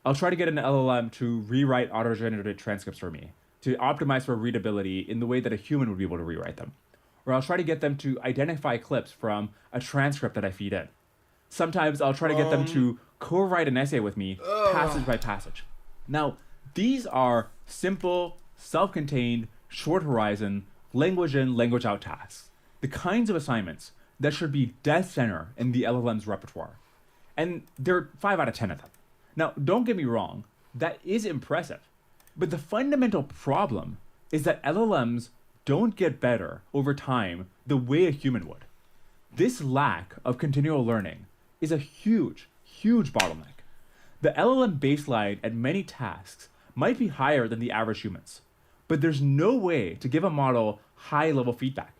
I'll try to get an LLM to rewrite auto-generated transcripts for me, to optimize for readability in the way that a human would be able to rewrite them. Or I'll try to get them to identify clips from a transcript that I feed in. Sometimes I'll try to get them to co-write an essay with me, passage by passage. Now, these are simple, self-contained, short horizon, language in, language out tasks. The kinds of assignments that should be dead center in the LLM's repertoire. And there are 5 out of 10 of them. Now, don't get me wrong, that is impressive. But the fundamental problem is that LLMs don't get better over time the way a human would. This lack of continual learning is a huge, huge bottleneck. The LLM baseline at many tasks might be higher than the average humans, but there's no way to give a model high-level feedback.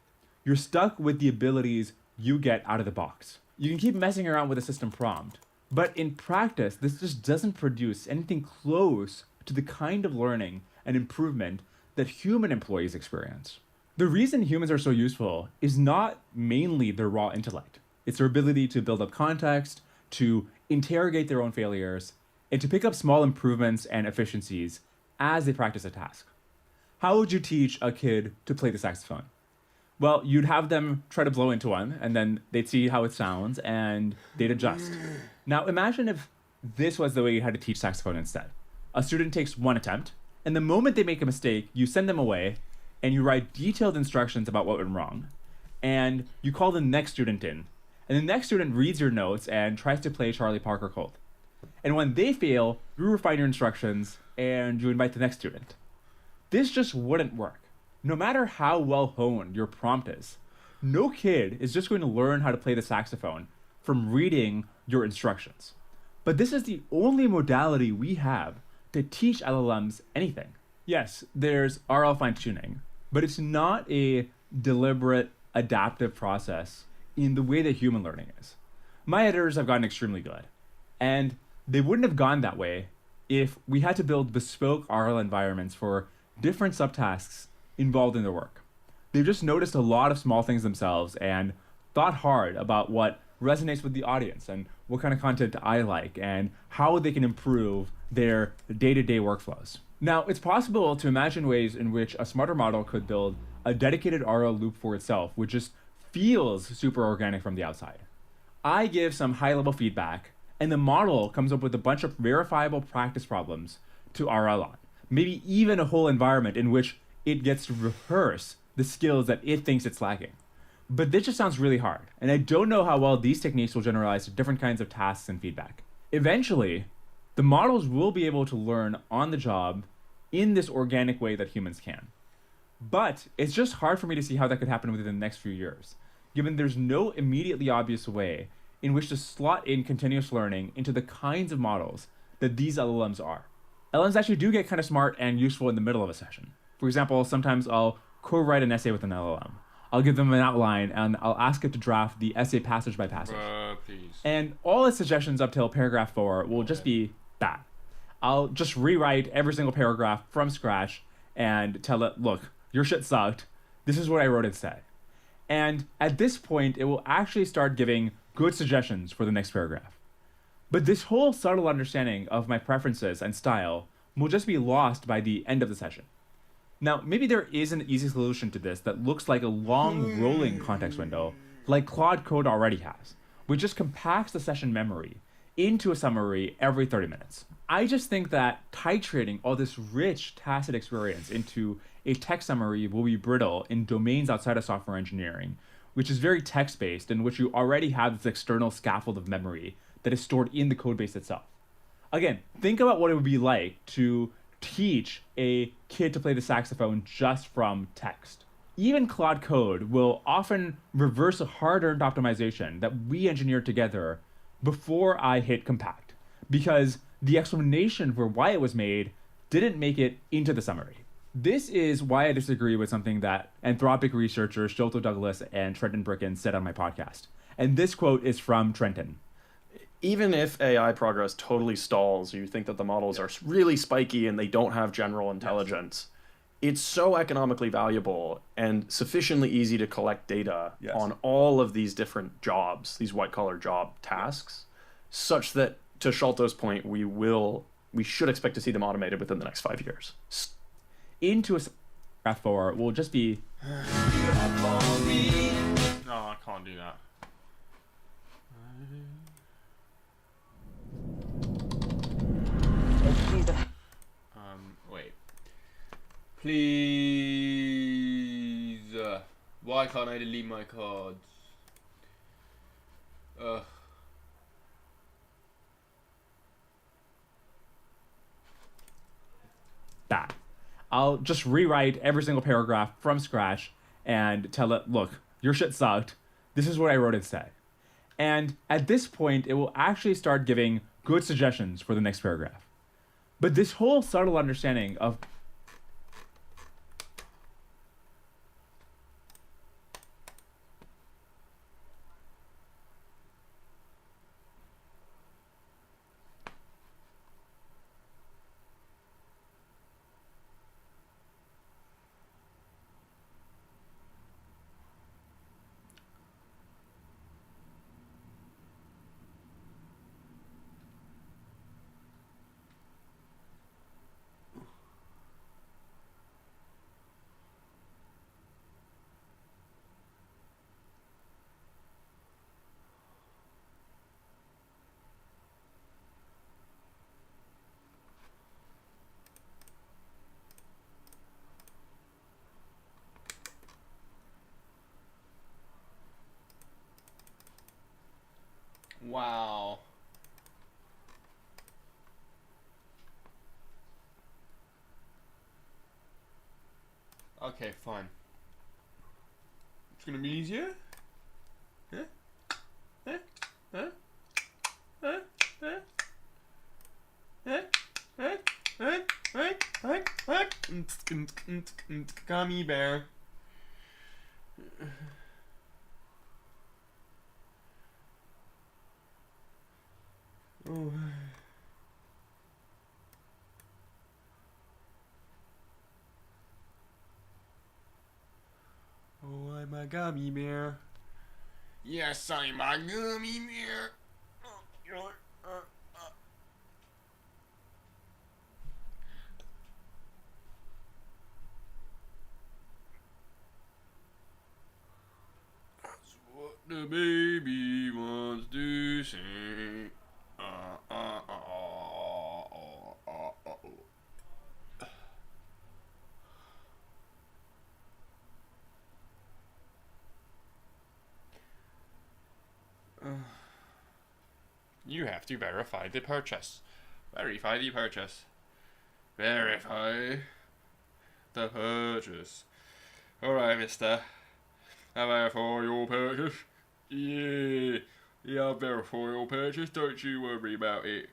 You're stuck with the abilities you get out of the box. You can keep messing around with a system prompt, but in practice, this just doesn't produce anything close to the kind of learning and improvement that human employees experience. The reason humans are so useful is not mainly their raw intellect. It's their ability to build up context, to interrogate their own failures, and to pick up small improvements and efficiencies as they practice a task. How would you teach a kid to play the saxophone? Well, you'd have them try to blow into one, and then they'd see how it sounds, and they'd adjust. Now, imagine if this was the way you had to teach saxophone instead. A student takes one attempt, and the moment they make a mistake, you send them away, and you write detailed instructions about what went wrong. And you call the next student in, and the next student reads your notes and tries to play Charlie Parker cold. And when they fail, you refine your instructions, and you invite the next student. This just wouldn't work. No matter how well honed your prompt is, no kid is just going to learn how to play the saxophone from reading your instructions. But this is the only modality we have to teach LLMs anything. Yes, there's RL fine-tuning, but it's not a deliberate, adaptive process in the way that human learning is. My editors have gotten extremely good, and they wouldn't have gone that way if we had to build bespoke RL environments for different subtasks involved in their work. They've just noticed a lot of small things themselves and thought hard about what resonates with the audience and what kind of content I like and how they can improve their day-to-day workflows. Now, it's possible to imagine ways in which a smarter model could build a dedicated RL loop for itself, which just feels super organic from the outside. I give some high-level feedback, and the model comes up with a bunch of verifiable practice problems to RL on. Maybe even a whole environment in which it gets to rehearse the skills that it thinks it's lacking. But this just sounds really hard, and I don't know how well these techniques will generalize to different kinds of tasks and feedback. Eventually, the models will be able to learn on the job in this organic way that humans can. But it's just hard for me to see how that could happen within the next few years, given there's no immediately obvious way in which to slot in continuous learning into the kinds of models that these LLMs are. LLMs actually do get kind of smart and useful in the middle of a session. For example, sometimes I'll co-write an essay with an LLM. I'll give them an outline and I'll ask it to draft the essay passage by passage. And all its suggestions up till paragraph 4 will just be bad. I'll just rewrite every single paragraph from scratch and tell it, look, your shit sucked. This is what I wrote instead. And at this point, it will actually start giving good suggestions for the next paragraph. But this whole subtle understanding of my preferences and style will just be lost by the end of the session. Now, maybe there is an easy solution to this that looks like a long rolling context window, like Claude Code already has, which just compacts the session memory into a summary every 30 minutes. I just think that titrating all this rich tacit experience into a text summary will be brittle in domains outside of software engineering, which is very text-based, in which you already have this external scaffold of memory that is stored in the code base itself. Again, think about what it would be like to teach a kid to play the saxophone just from text. Even Claude Code will often reverse a hard-earned optimization that we engineered together before I hit compact, because the explanation for why it was made didn't make it into the summary. This is why I disagree with something that Anthropic researchers Sholto Douglas and Trenton Bricken said on my podcast. And this quote is from Trenton. Even if AI progress totally stalls, you think that the models are really spiky and they don't have general intelligence, it's so economically valuable and sufficiently easy to collect data on all of these different jobs, these white-collar job tasks, such that, to Sholto's point, we should expect to see them automated within the next 5 years. Into a graph 4 will just be... No, I can't do that. Wait. Please. Why can't I delete my cards? Bad. I'll just rewrite every single paragraph from scratch and tell it, look, your shit sucked. This is what I wrote instead. And at this point, it will actually start giving good suggestions for the next paragraph. But this whole subtle understanding of Wow. Okay, fine. It's gonna be easier? Huh? Huh? Huh? Huh? Huh? Huh? Huh? Huh? Huh? Huh? Huh? Gummy bear. Oh. Oh, I'm a gummy bear. Yes, I'm a gummy bear. That's what the baby wants to say. You have to verify the purchase. Verify the purchase. Verify the purchase. Alright, mister. I verify your purchase. Yeah. Yeah, I'll verify your purchase. Don't you worry about it.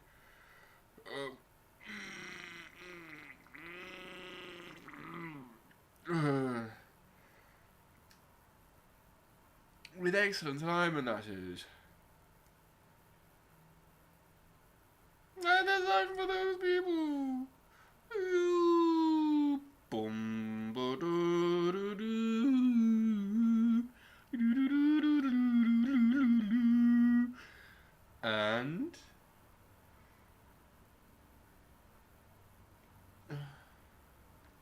With excellent time and that is. And there's time for those people. Ooh, boom, and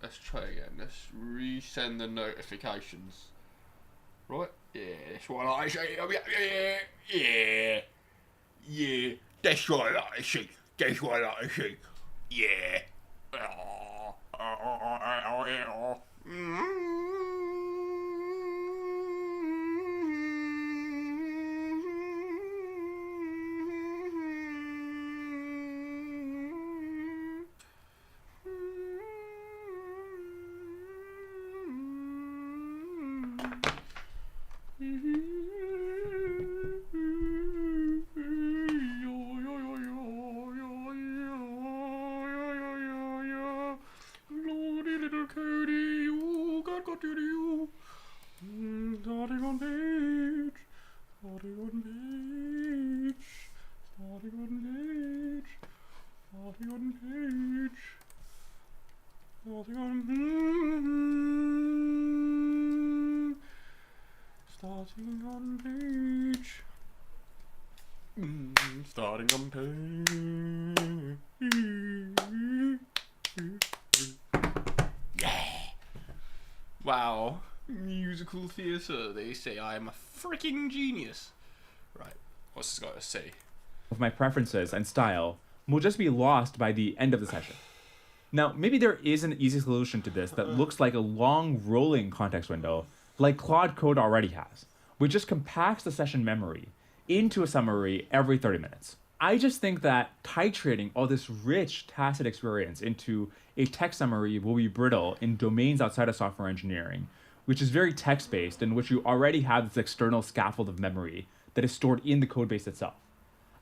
let's try again. Let's resend the notifications. Right? Yeah, that's what I say. Yeah. Yeah. That's what I say. That's what I say. Yeah. Starting on page. Starting on page. Yeah. Wow. Musical theatre. They say I am a freaking genius. Right. What's this got to say? Of my preferences and style will just be lost by the end of the session. Now, maybe there is an easy solution to this that looks like a long rolling context window, like Claude Code already has, which just compacts the session memory into a summary every 30 minutes. I just think that titrating all this rich tacit experience into a text summary will be brittle in domains outside of software engineering, which is very text-based, in which you already have this external scaffold of memory that is stored in the code base itself.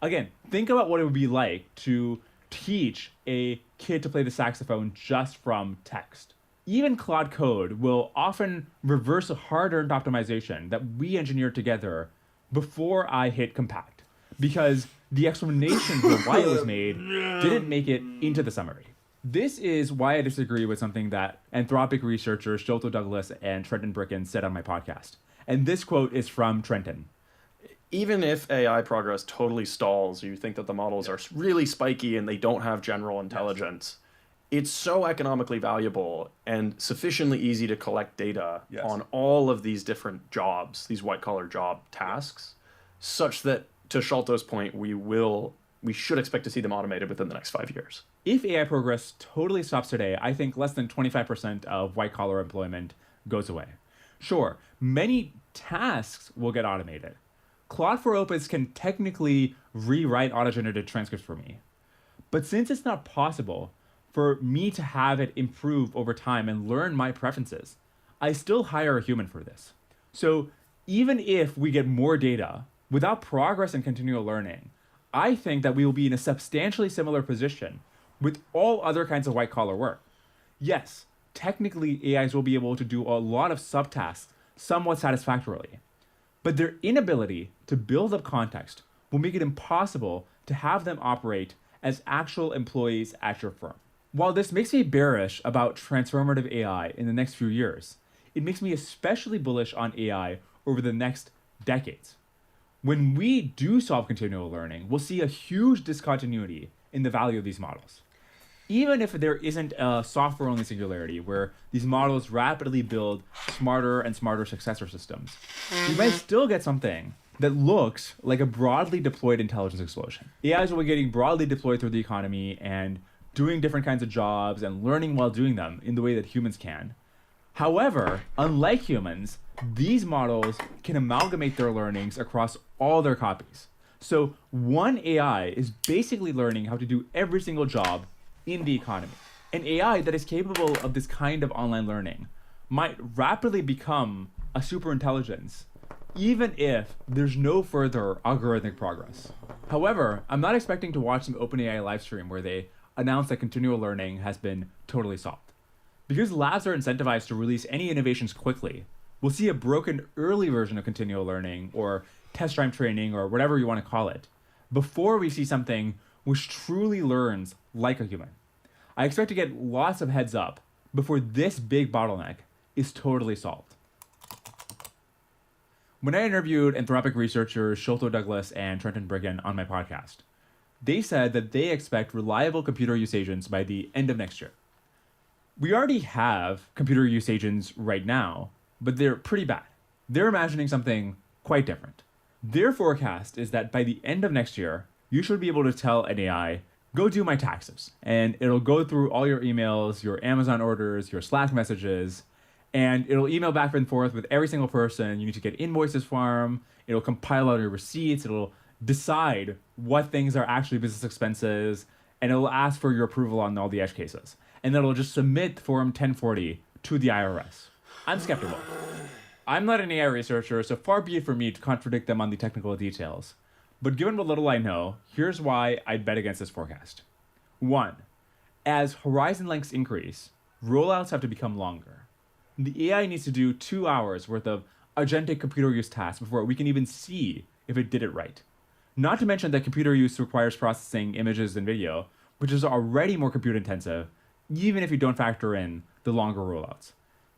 Again, think about what it would be like to teach a kid to play the saxophone just from text. Even Claude Code will often reverse a hard-earned optimization that we engineered together before I hit compact, because the explanation for why it was made didn't make it into the summary. This is why I disagree with something that Anthropic researchers Sholto Douglas and Trenton Bricken said on my podcast. And this quote is from Trenton. Even if AI progress totally stalls, you think that the models are really spiky and they don't have general intelligence, it's so economically valuable and sufficiently easy to collect data on all of these different jobs, these white-collar job tasks, such that, to Sholto's point, we should expect to see them automated within the next 5 years. If AI progress totally stops today, I think less than 25% of white-collar employment goes away. Sure, many tasks will get automated, Claude for Opus can technically rewrite auto-generated transcripts for me. But since it's not possible for me to have it improve over time and learn my preferences, I still hire a human for this. So even if we get more data, without progress in continual learning, I think that we will be in a substantially similar position with all other kinds of white-collar work. Yes, technically AIs will be able to do a lot of subtasks somewhat satisfactorily, but their inability to build up context will make it impossible to have them operate as actual employees at your firm. While this makes me bearish about transformative AI in the next few years, it makes me especially bullish on AI over the next decades. When we do solve continual learning, we'll see a huge discontinuity in the value of these models. Even if there isn't a software-only singularity where these models rapidly build smarter and smarter successor systems, we might still get something that looks like a broadly deployed intelligence explosion. AIs will be getting broadly deployed through the economy and doing different kinds of jobs and learning while doing them in the way that humans can. However, unlike humans, these models can amalgamate their learnings across all their copies. So one AI is basically learning how to do every single job in the economy. An AI that is capable of this kind of online learning might rapidly become a superintelligence, even if there's no further algorithmic progress. However, I'm not expecting to watch some OpenAI livestream where they announce that continual learning has been totally solved. Because labs are incentivized to release any innovations quickly, we'll see a broken early version of continual learning, or test drive training, or whatever you want to call it, before we see something which truly learns like a human. I expect to get lots of heads up before this big bottleneck is totally solved. When I interviewed Anthropic researchers Sholto Douglas and Trenton Briggen on my podcast, they said that they expect reliable computer use agents by the end of next year. We already have computer use agents right now, but they're pretty bad. They're imagining something quite different. Their forecast is that by the end of next year, you should be able to tell an AI, go do my taxes. And it'll go through all your emails, your Amazon orders, your Slack messages, and it'll email back and forth with every single person you need to get invoices from. It'll compile all your receipts. It'll decide what things are actually business expenses, and it'll ask for your approval on all the edge cases. And then it'll just submit Form 1040 to the IRS. I'm skeptical. I'm not an AI researcher, so far be it for me to contradict them on the technical details. But given what little I know, here's why I'd bet against this forecast. 1. As horizon lengths increase, rollouts have to become longer. The AI needs to do 2 hours worth of agentic computer use tasks before we can even see if it did it right. Not to mention that computer use requires processing images and video, which is already more compute intensive, even if you don't factor in the longer rollouts.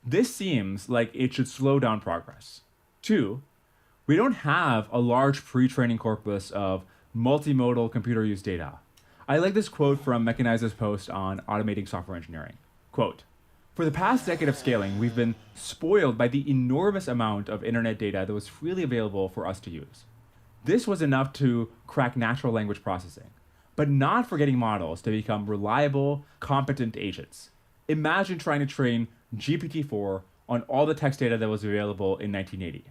This seems like it should slow down progress. 2, we don't have a large pre-training corpus of multimodal computer use data. I like this quote from Mechanize's post on automating software engineering. Quote, "For the past decade of scaling, we've been spoiled by the enormous amount of internet data that was freely available for us to use. This was enough to crack natural language processing, but not for getting models to become reliable, competent agents. Imagine trying to train GPT-4 on all the text data that was available in 1980.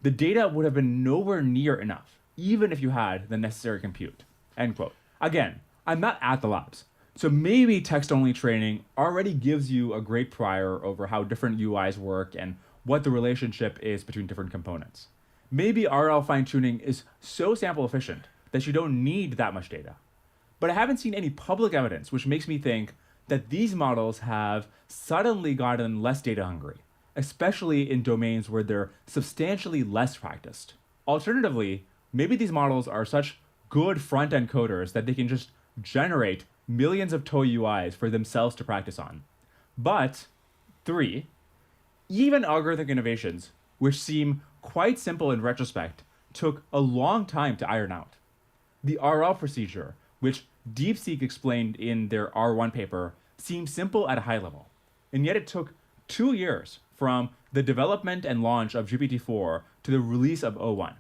The data would have been nowhere near enough, even if you had the necessary compute." End quote. Again, I'm not at the labs, so maybe text-only training already gives you a great prior over how different UIs work and what the relationship is between different components. Maybe RL fine-tuning is so sample efficient that you don't need that much data. But I haven't seen any public evidence which makes me think that these models have suddenly gotten less data hungry, especially in domains where they're substantially less practiced. Alternatively, maybe these models are such good front-end coders that they can just generate millions of toy UIs for themselves to practice on. But 3, even algorithmic innovations, which seem quite simple in retrospect, took a long time to iron out. The RL procedure, which DeepSeek explained in their R1 paper, seems simple at a high level, and yet it took 2 years from the development and launch of GPT-4 to the release of O1.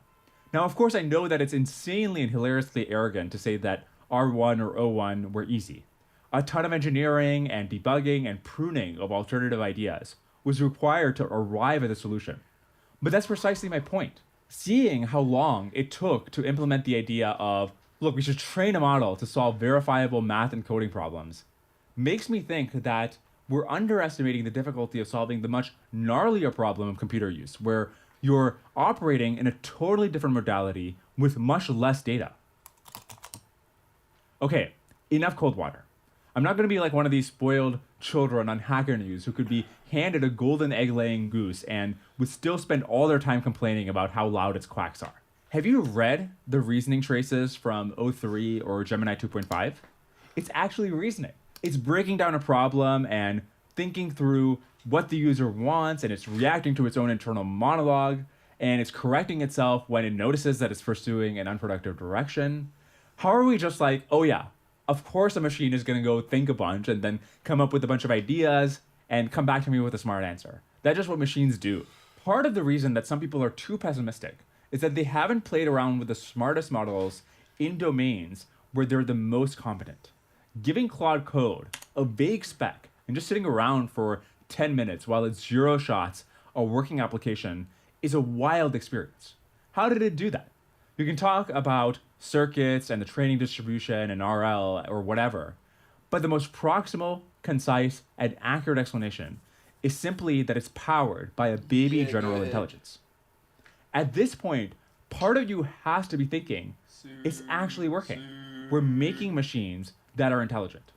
Now, of course, I know that it's insanely and hilariously arrogant to say that R1 or O1 were easy. A ton of engineering and debugging and pruning of alternative ideas was required to arrive at a solution. But that's precisely my point. seeing how long it took to implement the idea of, look, we should train a model to solve verifiable math and coding problems, makes me think that we're underestimating the difficulty of solving the much gnarlier problem of computer use, where you're operating in a totally different modality with much less data. Okay, enough cold water. I'm not going to be like one of these spoiled children on Hacker News who could be handed a golden egg-laying goose and would still spend all their time complaining about how loud its quacks are. Have you read the reasoning traces from O3 or Gemini 2.5? It's actually reasoning. It's breaking down a problem and thinking through what the user wants, and it's reacting to its own internal monologue, and it's correcting itself when it notices that it's pursuing an unproductive direction. How are we just like, oh yeah, of course a machine is going to go think a bunch and then come up with a bunch of ideas and come back to me with a smart answer? That's just what machines do. Part of the reason that some people are too pessimistic is that they haven't played around with the smartest models in domains where they're the most competent. Giving Claude Code a vague spec and just sitting around for 10 minutes while it zero shots a working application is a wild experience. How did it do that? You can talk about circuits and the training distribution and RL or whatever, but the most proximal, concise, and accurate explanation is simply that it's powered by a baby general intelligence. At this point, part of you has to be thinking, it's actually working. We're making machines that are intelligent.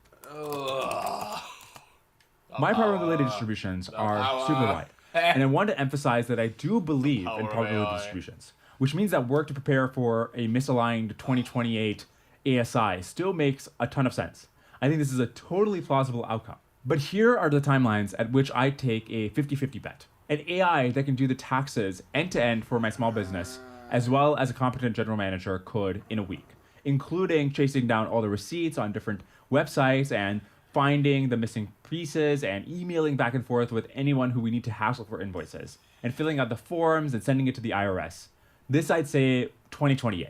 My probability distributions are super wide, and I want to emphasize that I do believe in probability distributions, which means that work to prepare for a misaligned 2028 ASI still makes a ton of sense. I think this is a totally plausible outcome. But here are the timelines at which I take a 50-50 bet. An AI that can do the taxes end-to-end for my small business, as well as a competent general manager could in a week, including chasing down all the receipts on different websites and finding the missing pieces and emailing back and forth with anyone who we need to hassle for invoices, and filling out the forms and sending it to the IRS. This I'd say 2028.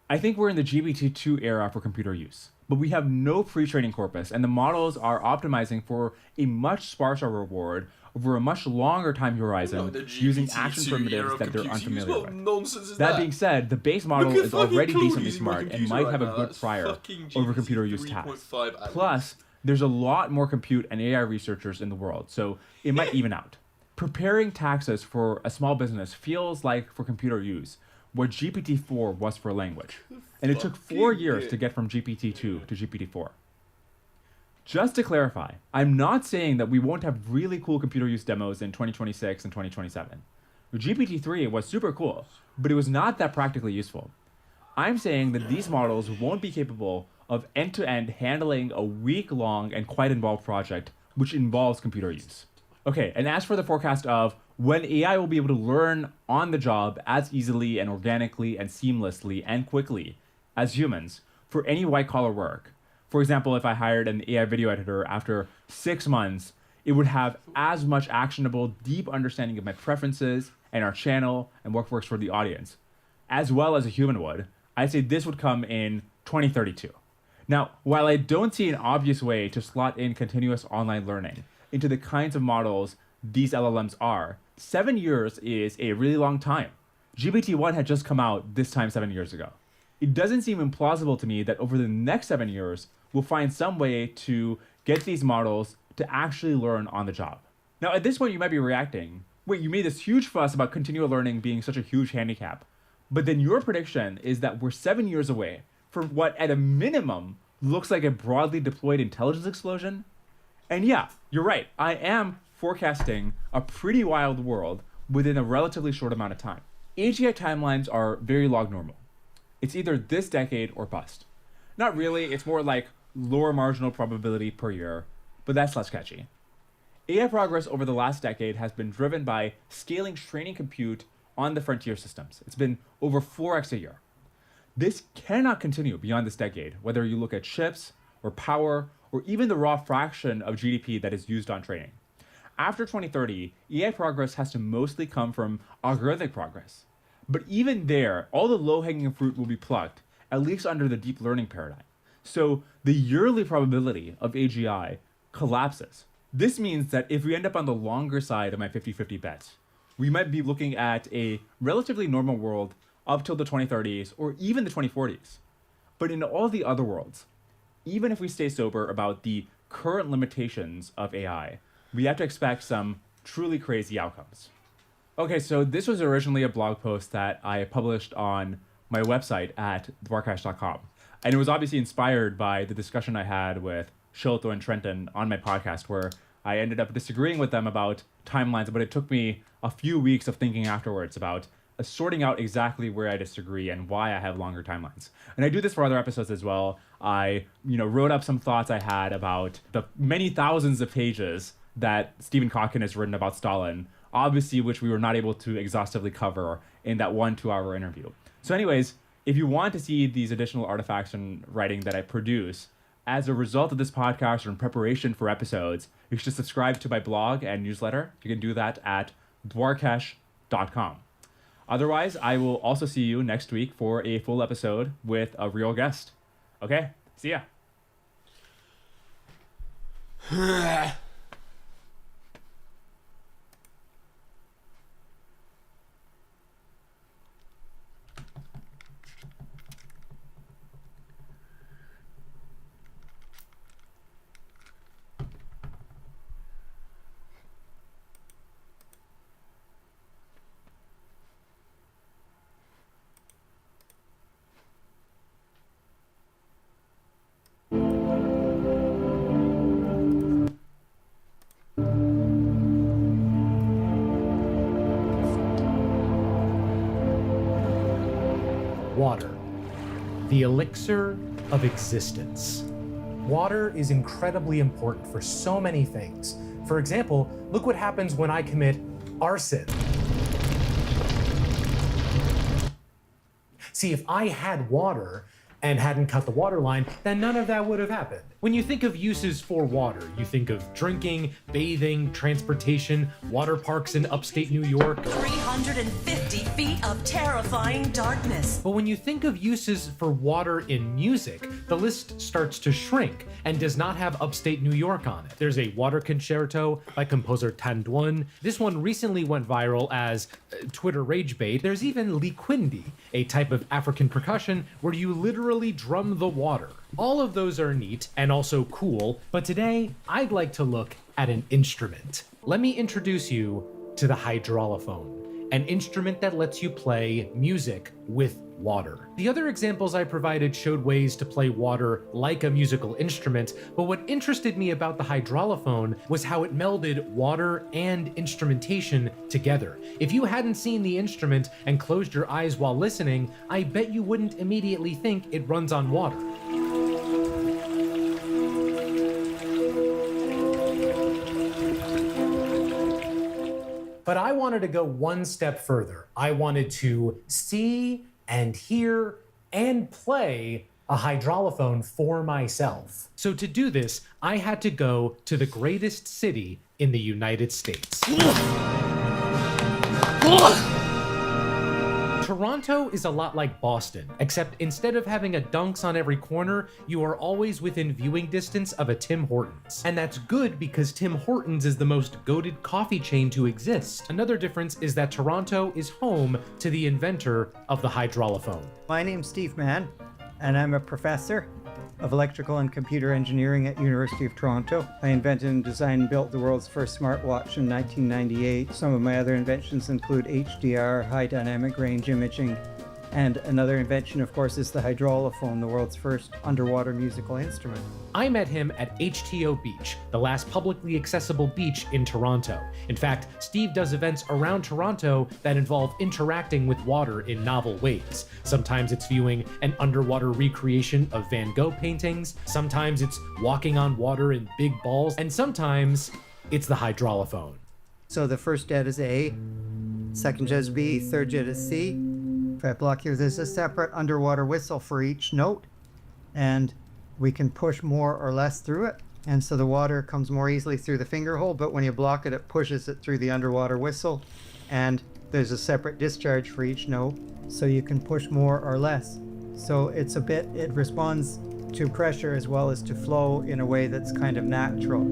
I think we're in the GPT-2 era for computer use, but we have no pre-training corpus, and the models are optimizing for a much sparser reward over a much longer time horizon using action primitives that they're unfamiliar with. That being said, the base model is already decently smart and might have a good prior over computer use tasks. Plus, there's a lot more compute and AI researchers in the world, so it might even out. Preparing taxes for a small business feels like, for computer use, what GPT-4 was for language. And it took 4 years to get from GPT-2 to GPT-4. Just to clarify, I'm not saying that we won't have really cool computer use demos in 2026 and 2027. GPT-3 was super cool, but it was not that practically useful. I'm saying that these models won't be capable of end-to-end handling a week-long and quite involved project which involves computer use. Okay, and as for the forecast of when AI will be able to learn on the job as easily and organically and seamlessly and quickly as humans for any white-collar work. For example, if I hired an AI video editor after 6 months, it would have as much actionable, deep understanding of my preferences and our channel and what works for the audience, as well as a human would. I'd say this would come in 2032. Now, while I don't see an obvious way to slot in continuous online learning into the kinds of models these LLMs are, 7 years is a really long time. GPT-1 had just come out this time 7 years ago. It doesn't seem implausible to me that over the next 7 years, we'll find some way to get these models to actually learn on the job. Now, at this point, you might be reacting, wait, you made this huge fuss about continual learning being such a huge handicap, but then your prediction is that we're 7 years away from what, at a minimum, looks like a broadly deployed intelligence explosion? And yeah, you're right, I am forecasting a pretty wild world within a relatively short amount of time. AGI timelines are very log normal. It's either this decade or bust. Not really, it's more like lower marginal probability per year, but that's less catchy. AI progress over the last decade has been driven by scaling training compute on the frontier systems. It's been over 4x a year. This cannot continue beyond this decade, whether you look at chips or power or even the raw fraction of GDP that is used on training. After 2030, AI progress has to mostly come from algorithmic progress. But even there, all the low-hanging fruit will be plucked, at least under the deep learning paradigm. So the yearly probability of AGI collapses. This means that if we end up on the longer side of my 50-50 bet, we might be looking at a relatively normal world up till the 2030s or even the 2040s. But in all the other worlds, even if we stay sober about the current limitations of AI, we have to expect some truly crazy outcomes. Okay, so this was originally a blog post that I published on my website at dwarkash.com. And it was obviously inspired by the discussion I had with Sholto and Trenton on my podcast, where I ended up disagreeing with them about timelines, but it took me a few weeks of thinking afterwards about sorting out exactly where I disagree and why I have longer timelines. And I do this for other episodes as well. I, wrote up some thoughts I had about the many thousands of pages that Stephen Kotkin has written about Stalin, obviously which we were not able to exhaustively cover in that 1-2 hour interview. So anyways, if you want to see these additional artifacts and writing that I produce as a result of this podcast or in preparation for episodes, you should subscribe to my blog and newsletter. You can do that at dwarkesh.com. Otherwise, I will also see you next week for a full episode with a real guest. Okay, see ya. Water, the elixir of existence. Water is incredibly important for so many things. For example, look what happens when I commit arson. See, if I had water and hadn't cut the water line, then none of that would have happened. When you think of uses for water, you think of drinking, bathing, transportation, water parks in upstate New York. 350 feet of terrifying darkness. But when you think of uses for water in music, the list starts to shrink and does not have upstate New York on it. There's a water concerto by composer Tan Duan. This one recently went viral as Twitter rage bait. There's even liquindi, a type of African percussion where you literally drum the water. All of those are neat and also cool, but today I'd like to look at an instrument. Let me introduce you to the hydraulophone, an instrument that lets you play music with water. The other examples I provided showed ways to play water like a musical instrument, but what interested me about the hydraulophone was how it melded water and instrumentation together. If you hadn't seen the instrument and closed your eyes while listening, I bet you wouldn't immediately think it runs on water. But I wanted to go one step further. I wanted to see and hear and play a hydraulophone for myself. So to do this, I had to go to the greatest city in the United States. Toronto is a lot like Boston, except instead of having a Dunks on every corner, you are always within viewing distance of a Tim Hortons. And that's good because Tim Hortons is the most goated coffee chain to exist. Another difference is that Toronto is home to the inventor of the hydraulophone. My name's Steve Mann, and I'm a professor of electrical and computer engineering at University of Toronto. I invented and designed and built the world's first smartwatch in 1998. Some of my other inventions include HDR, high dynamic range imaging, and another invention, of course, is the hydraulophone, the world's first underwater musical instrument. I met him at HTO Beach, the last publicly accessible beach in Toronto. In fact, Steve does events around Toronto that involve interacting with water in novel ways. Sometimes it's viewing an underwater recreation of Van Gogh paintings, sometimes it's walking on water in big balls, and sometimes it's the hydraulophone. So the first jet is A, second jet is B, third jet is C. If I block here, there's a separate underwater whistle for each note, and we can push more or less through it. And so the water comes more easily through the finger hole, but when you block it, it pushes it through the underwater whistle. And there's a separate discharge for each note, so you can push more or less. So it responds to pressure as well as to flow in a way that's kind of natural.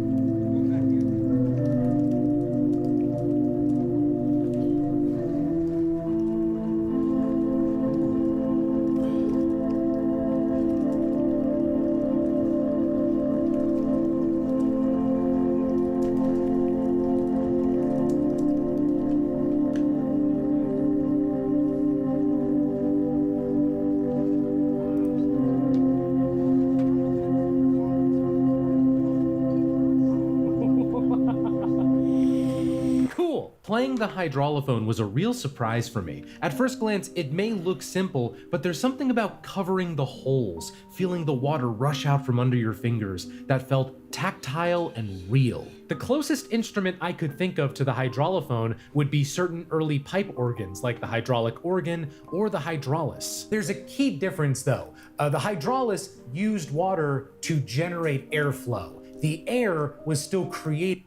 Playing the hydraulophone was a real surprise for me. At first glance, it may look simple, but there's something about covering the holes, feeling the water rush out from under your fingers, that felt tactile and real. The closest instrument I could think of to the hydraulophone would be certain early pipe organs like the hydraulic organ or the hydraulis. There's a key difference though. The hydraulis used water to generate airflow. The air was still created.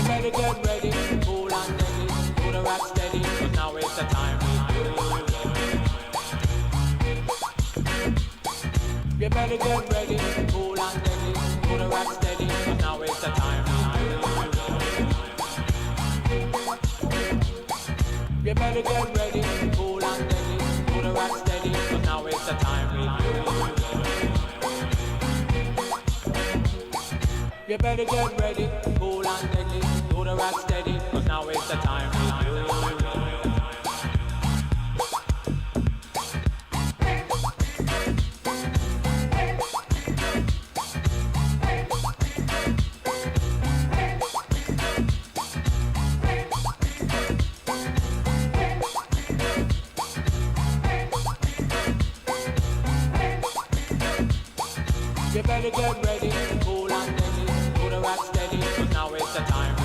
better get ready, cool and ready, put a rock steady, but now it's the time. You better get ready, cool and ready, put a rock steady, but now it's the time. You better get ready, cool and ready, put a rock steady, but now it's the time. You better get ready, cool and deadly, do the rock steady, cause now it's the time. You better get ready, cool and deadly, do the rock steady, cause now it's the time.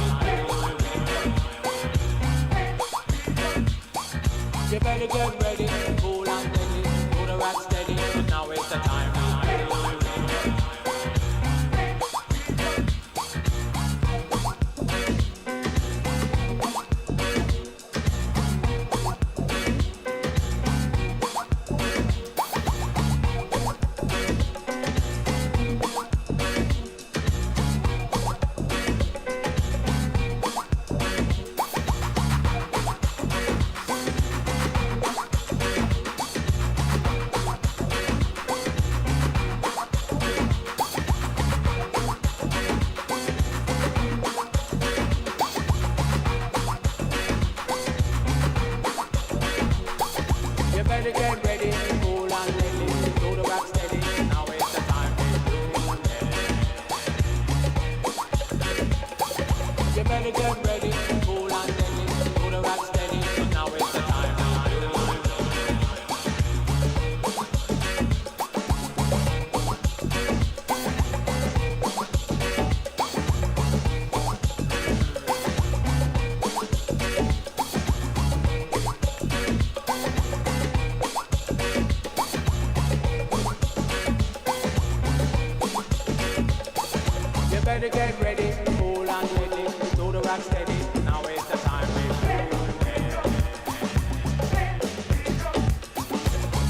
You better get ready, cool and deadly, do the rock steady, cause now it's the time. You better get ready, cool and deadly, do the rock steady, now it's the time. You better get ready, cool and deadly, do the rock steady, cause now it's the time. You better get ready, cool and deadly, do the rock steady, now it's the time.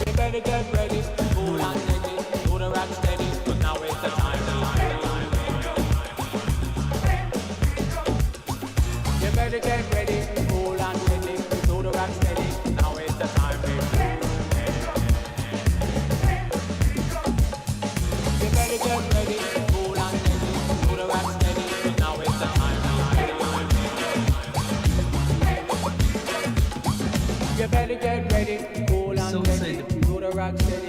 You better get ready, cool and deadly, do the rock steady, cause now it's the time. You better get ready, cool and deadly, do the rock steady, now it's the time. You better get ready, cool and deadly, do the rock steady, cause now it's the time. You better get ready, cool and deadly, do the rock steady.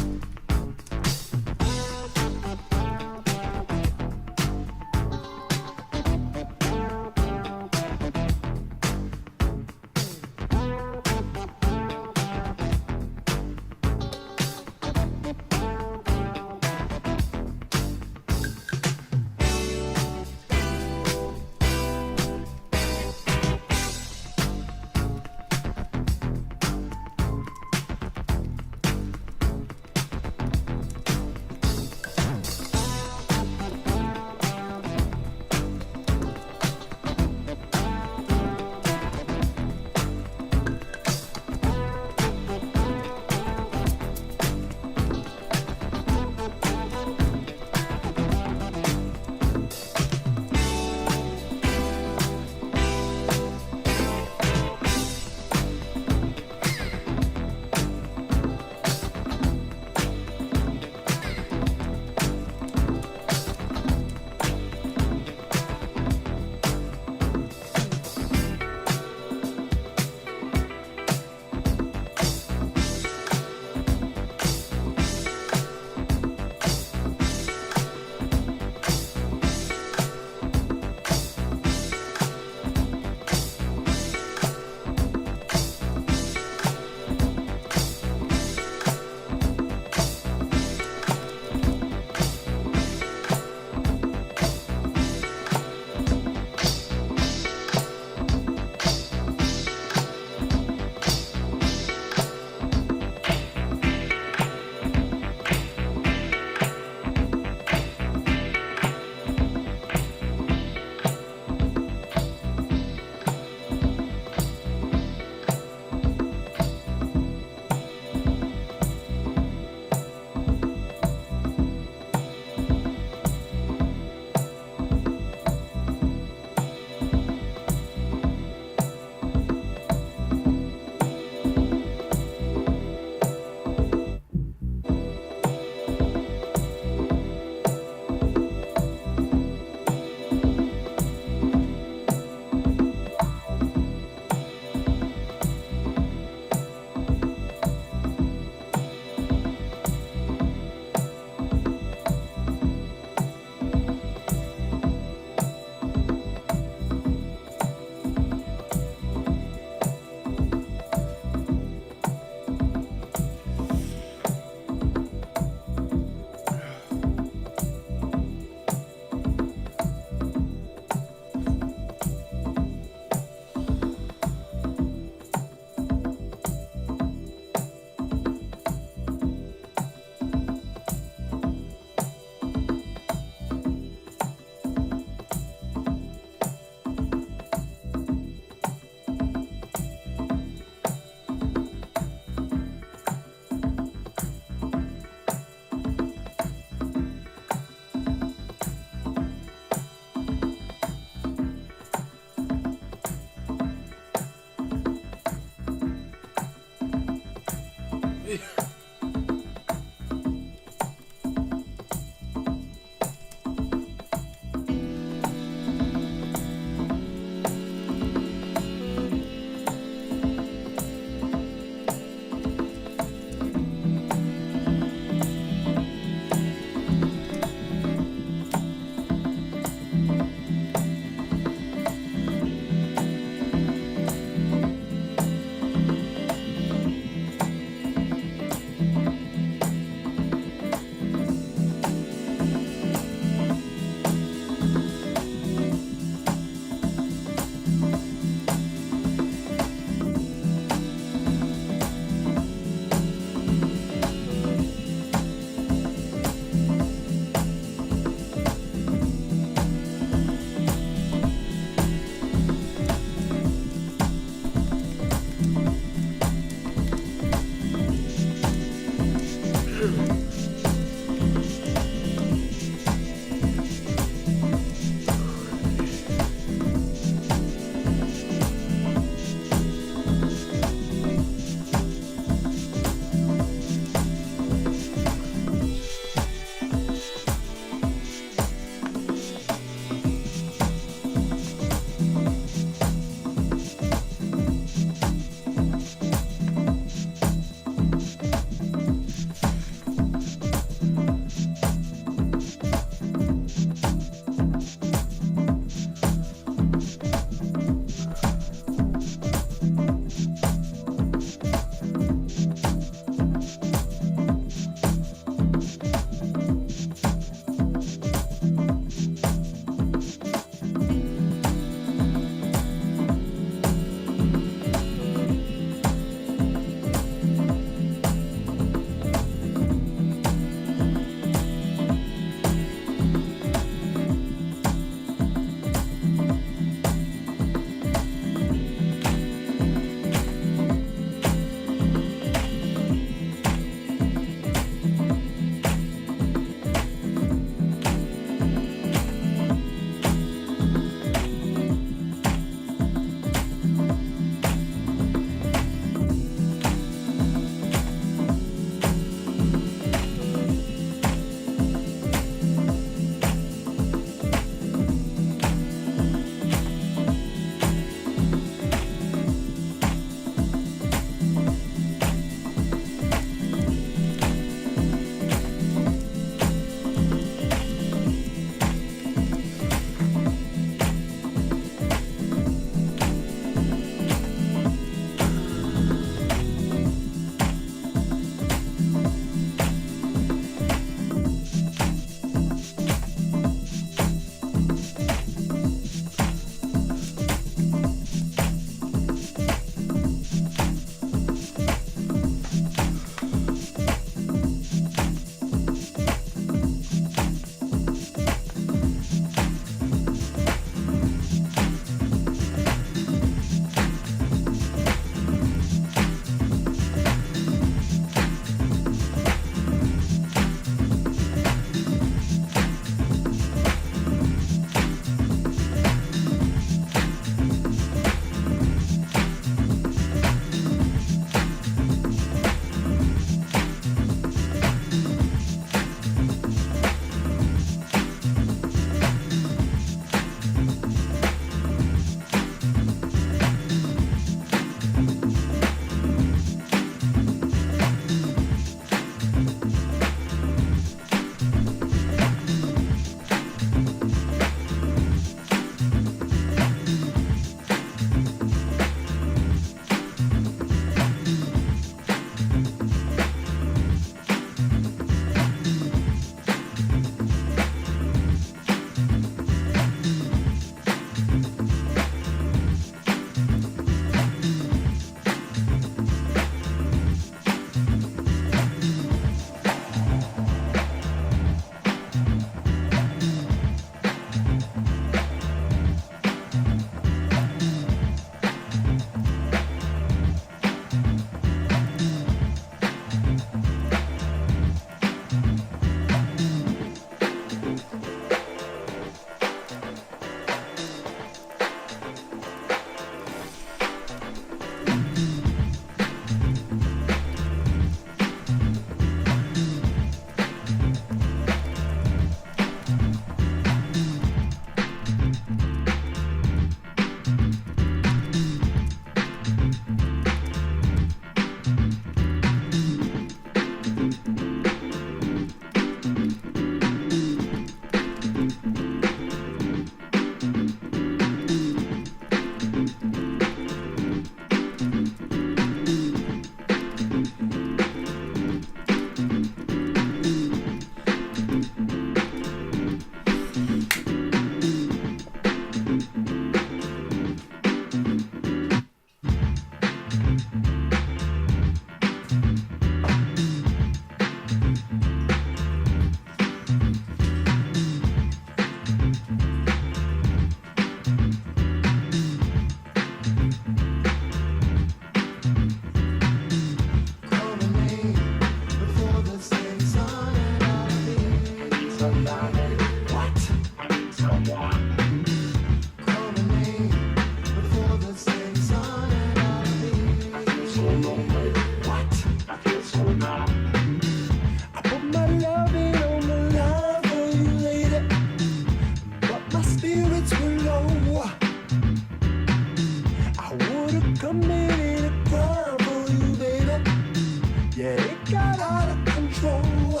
Yeah, it got out of control.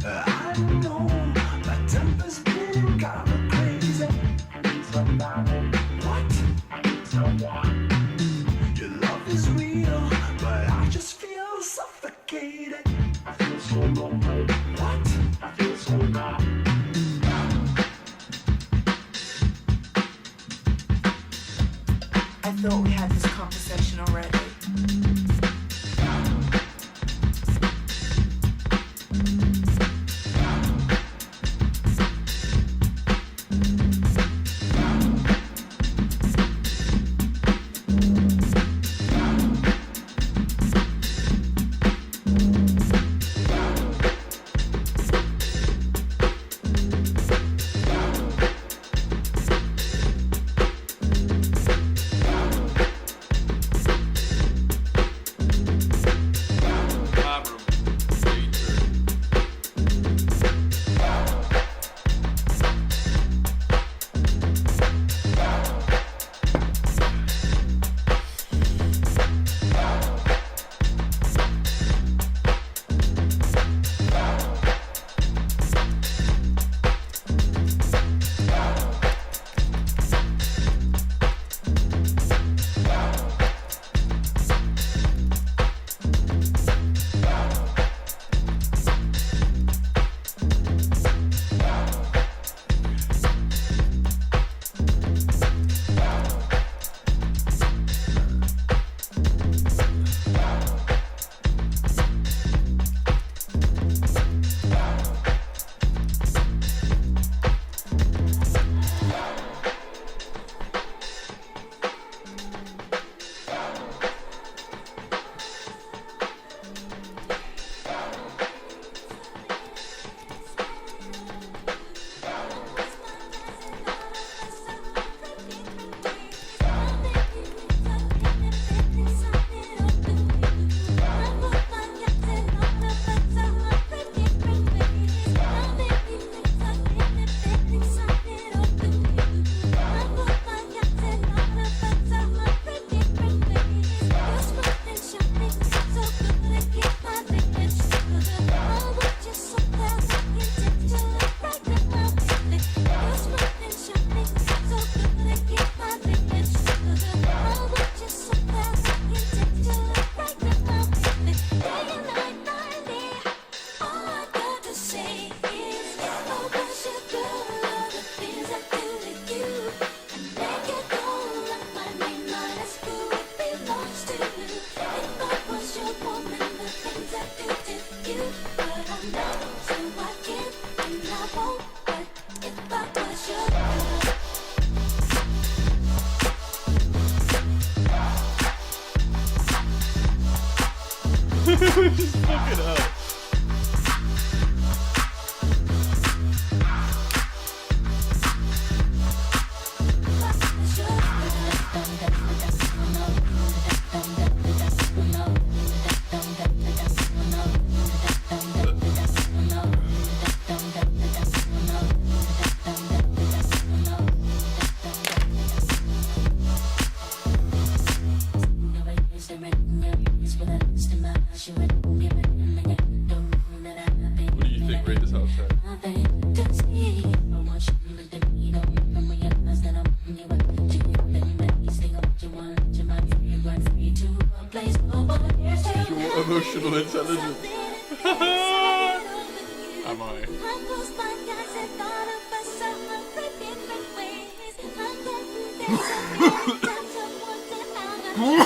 I know my temper's been kinda crazy. Somebody, what? Someone. Your love is real, but I just feel suffocated. I feel so lonely. What? I feel so bad. I thought we had this conversation already. Just fuck it up. What do you think? Rate this house track. Your emotional intelligence. Am I? Yeah.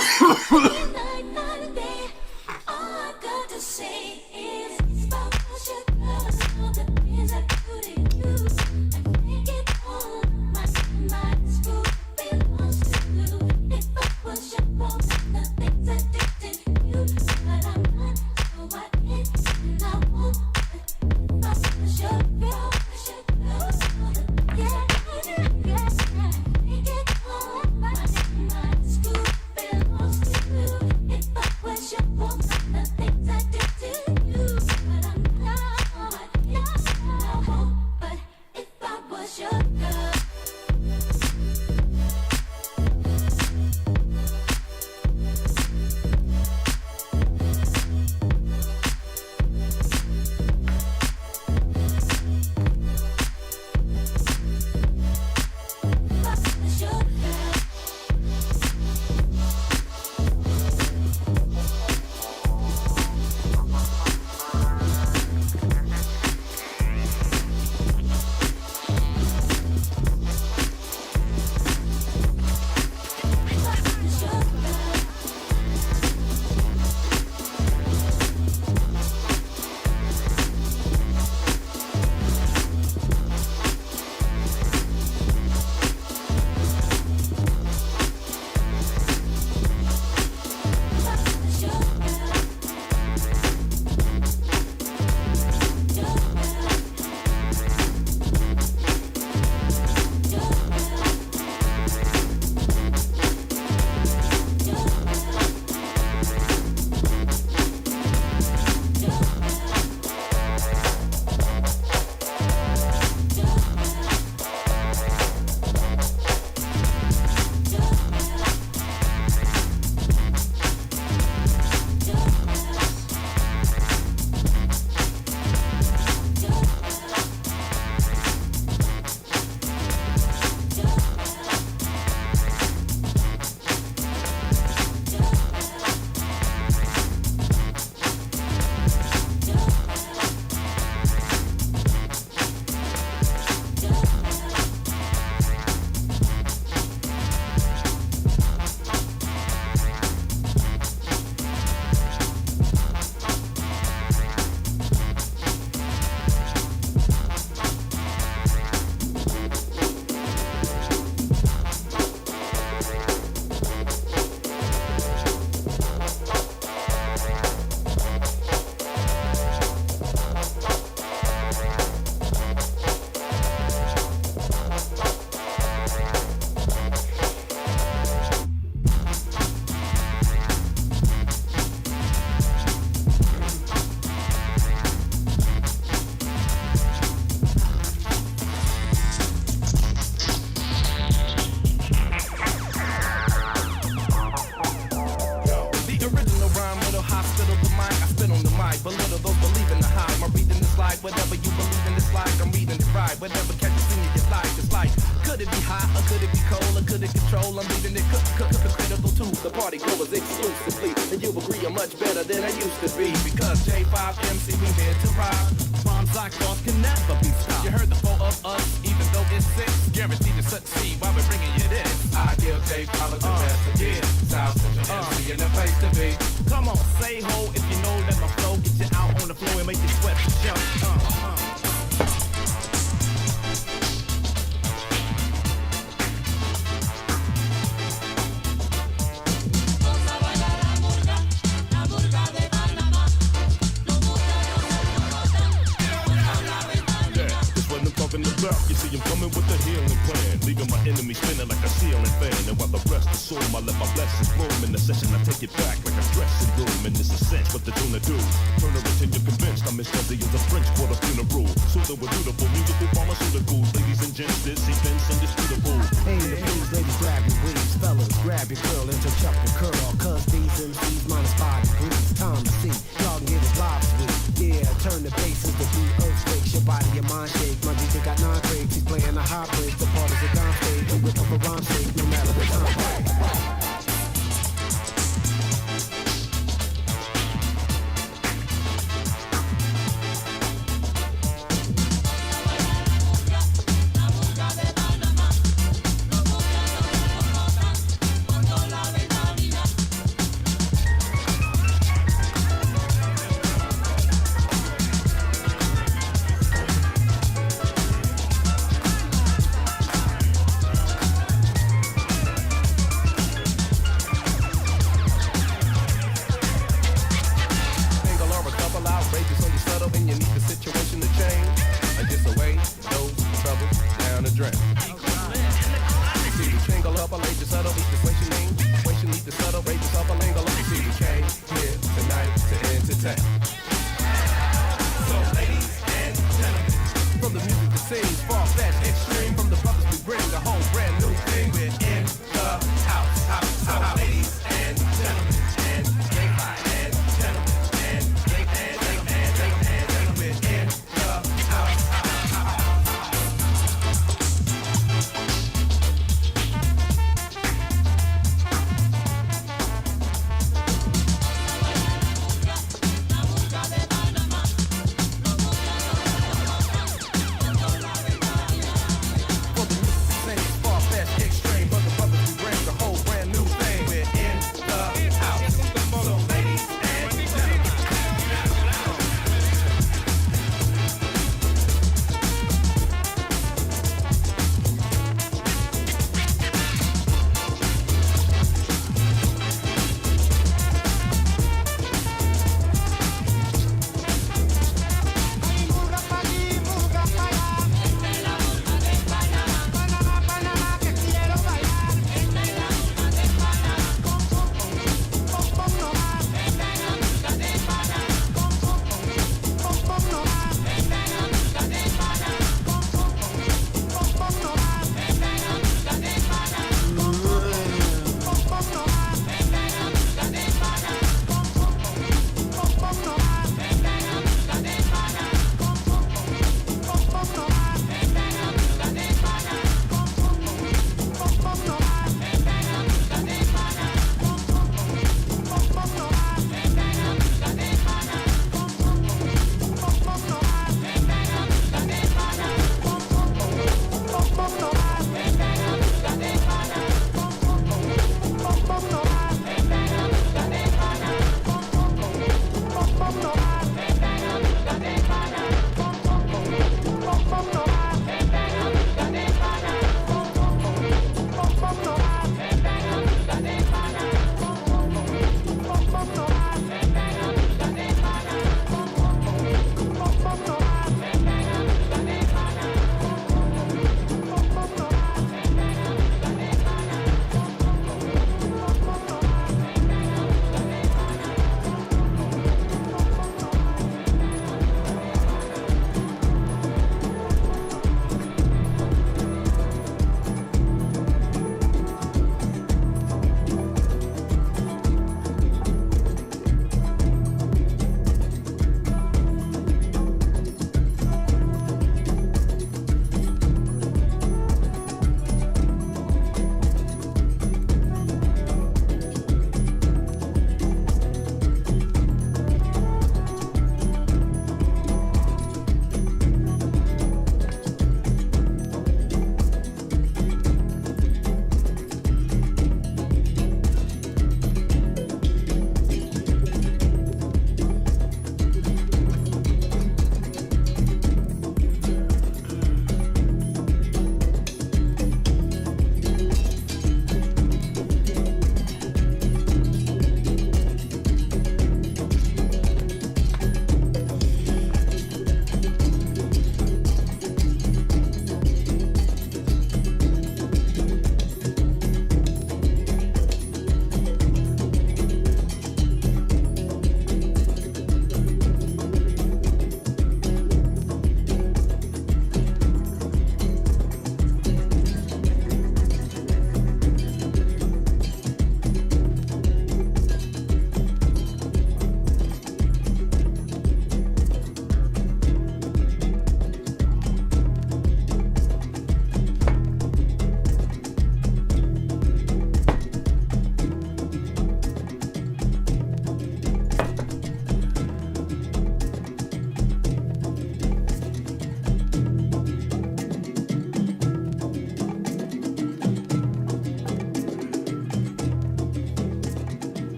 whatever you believe in, it's like I'm reading it right. Whatever catches in you like, it's like, could it be hot or could it be cold or could it control? I'm leaving it critical to the party goers exclusively. And you'll agree I'm much better than I used to be. Because J5MC, we here to rock. Bombs like thoughts can never be stopped. You heard the four of us, even though it's six. Guaranteed to succeed while we're bringing you this. I give J5 the best again. South Central MC in the place to be. Come on, say ho if you know that my flow gets you out on the floor and make you sweat and jump. You see, I'm coming with a healing plan, leaving my enemies spinning like a ceiling fan. And while the rest assume I let my blessings bloom in the session, I take it back like a dressing room. And it's a sense what they're gonna do. Turn her until you're convinced I'm as heavy as a French quarter funeral. So that we're beautiful, musical pharmaceuticals. Ladies and gents, this event's indisputable. Hey, please, ladies, grab your waves. Fellas, grab your girl and touch up the curl. Cause these MCs minus 5 degrees. Time to see, y'all can get it live with. Yeah, turn the bass as the beat earthquakes. Your body, your mind shake. My DJ got 9 grades. He's playing a high break. The party's a dime stage. And whip up a rhyme shake no matter the time.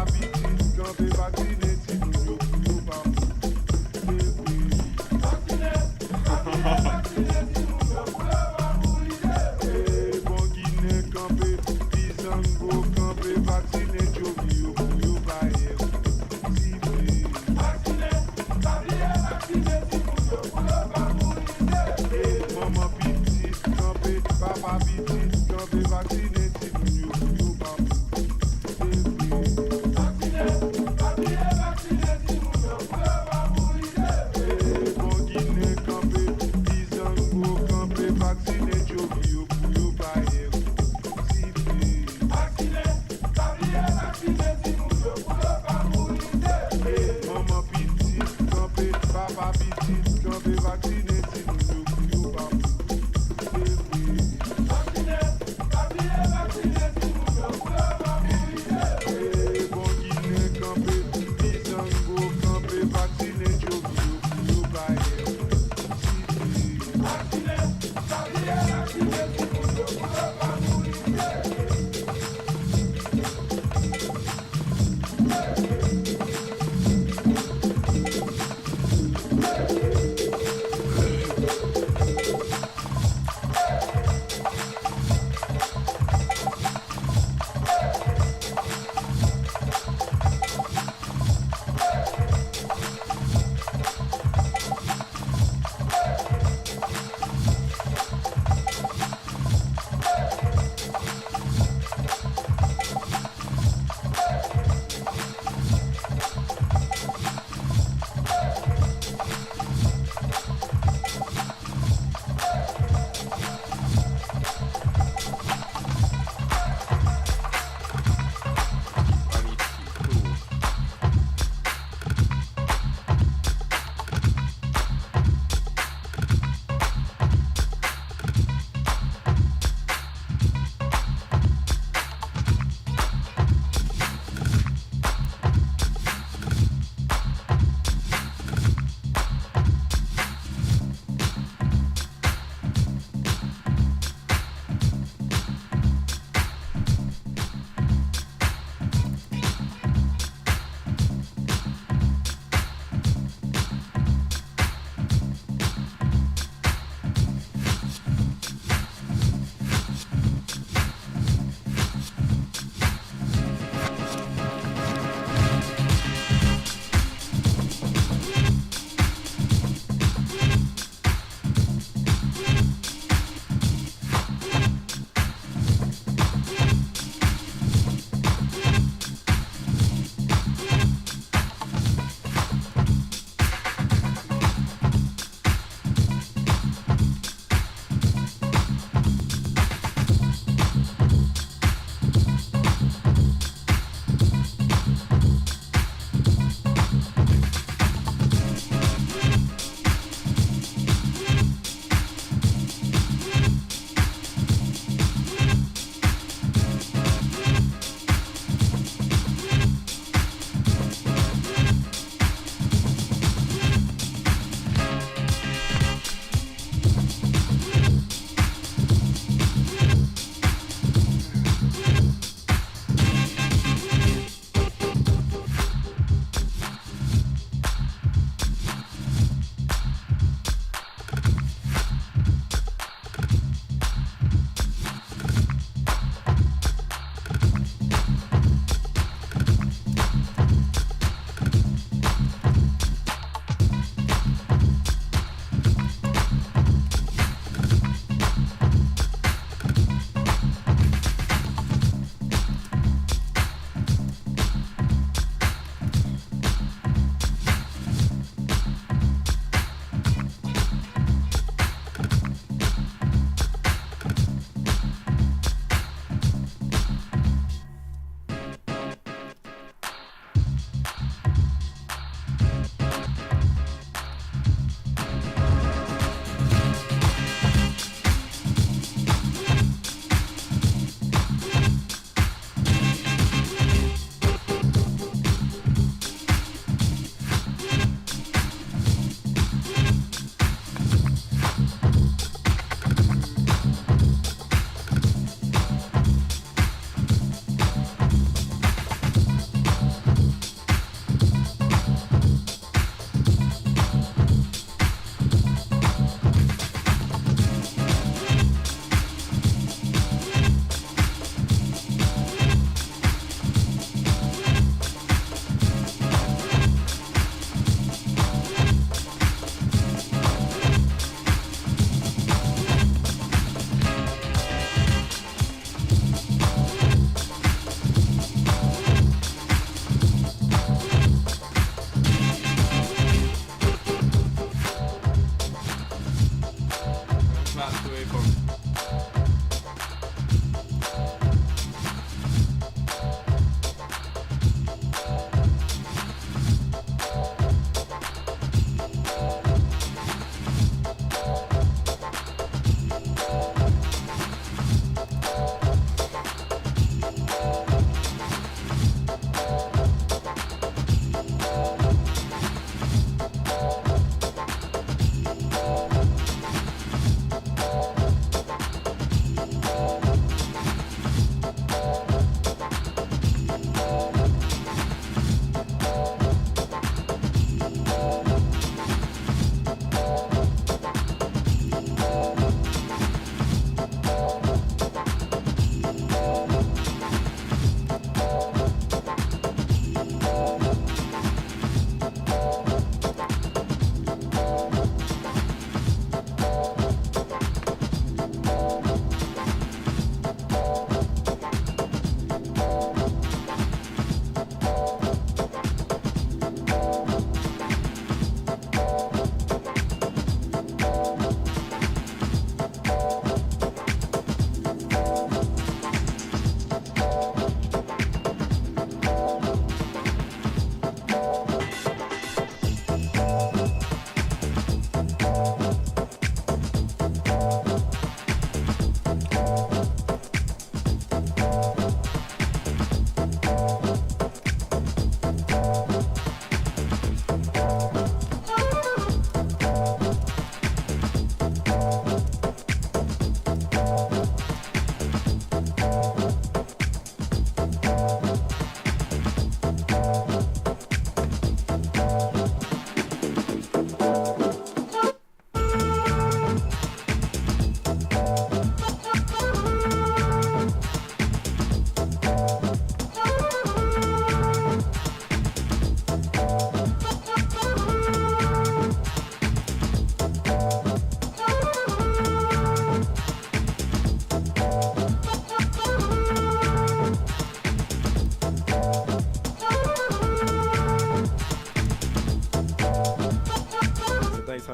Vaccine,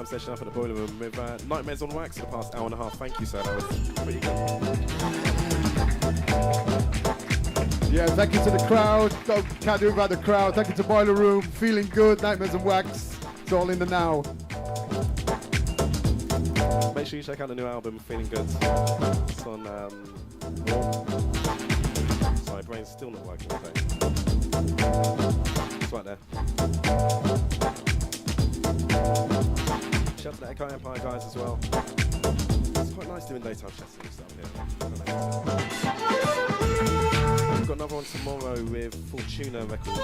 Jam session up at the Boiler Room with Nightmares on Wax for the past hour and a half. Thank you, sir. That was pretty good. Yeah, thank you to the crowd. Can't do without the crowd. Thank you to Boiler Room. Feeling good. Nightmares on Wax. It's all in the now. Make sure you check out the new album, Feeling Good. It's on Warm. Sorry, brain's still not working today. It's right there. Shout out to the Echo Empire guys as well. It's quite nice doing daytime chats and stuff here. We've got another one tomorrow with Fortuna Records.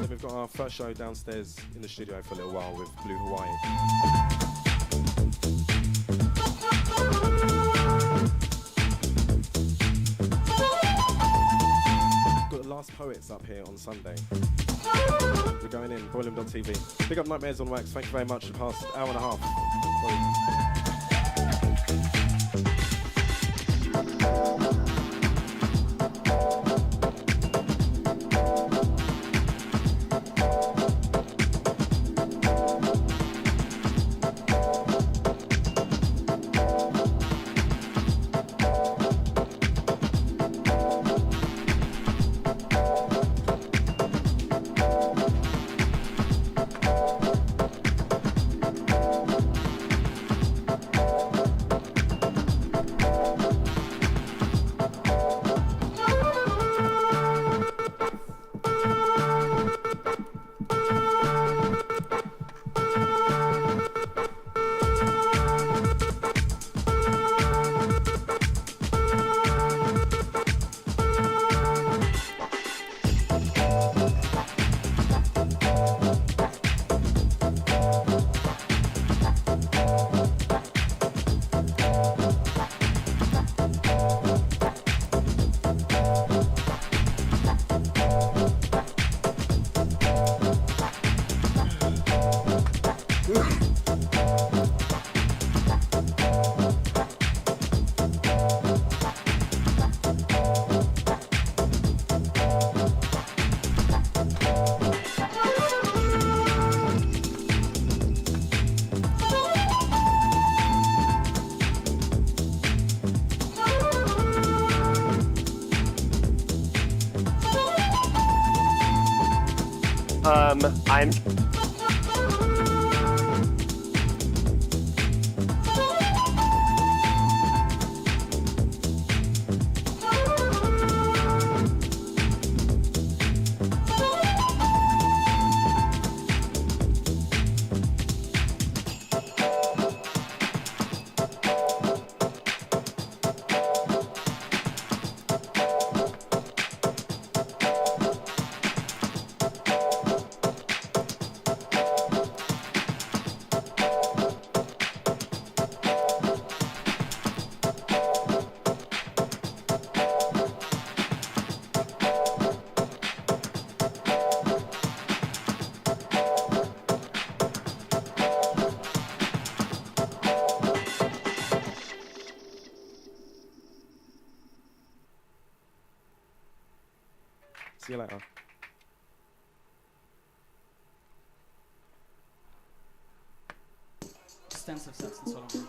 Then we've got our first show downstairs in the studio for a little while with Blue Hawaii. Got the Last Poets up here on Sunday. We're going in, boilerroom.tv. Big up Nightmares on Wax, thank you very much for the past hour and a half. I'm See you later. Extensive sets in Solomon.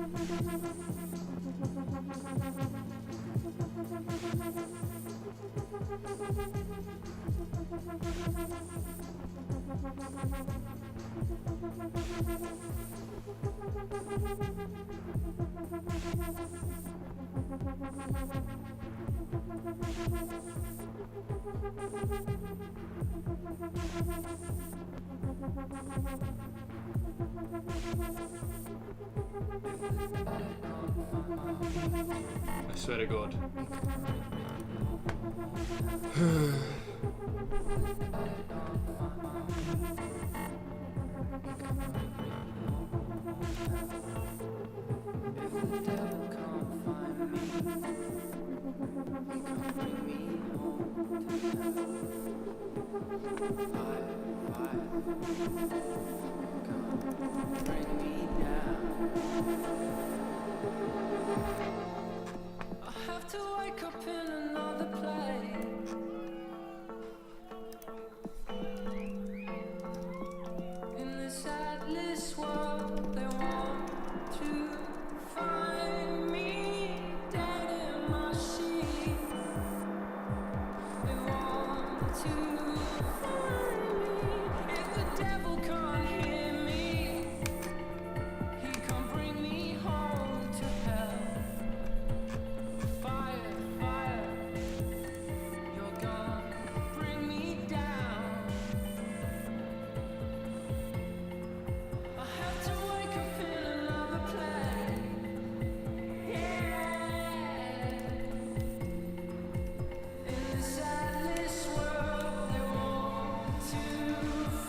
I swear to God. I have to wake up in another place. In this atlas world, they want to find me dead in my sheets. They want to find me. If the devil can't hear me, he can't bring me home to hell. Fire, fire, you're gonna bring me down. I have to wake up in another place. Yeah. In this atlas world, they want to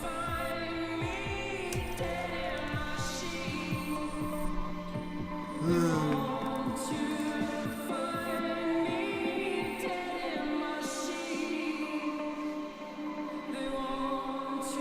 find me dead in my sheets. They want to find me dead in my sheets. They want to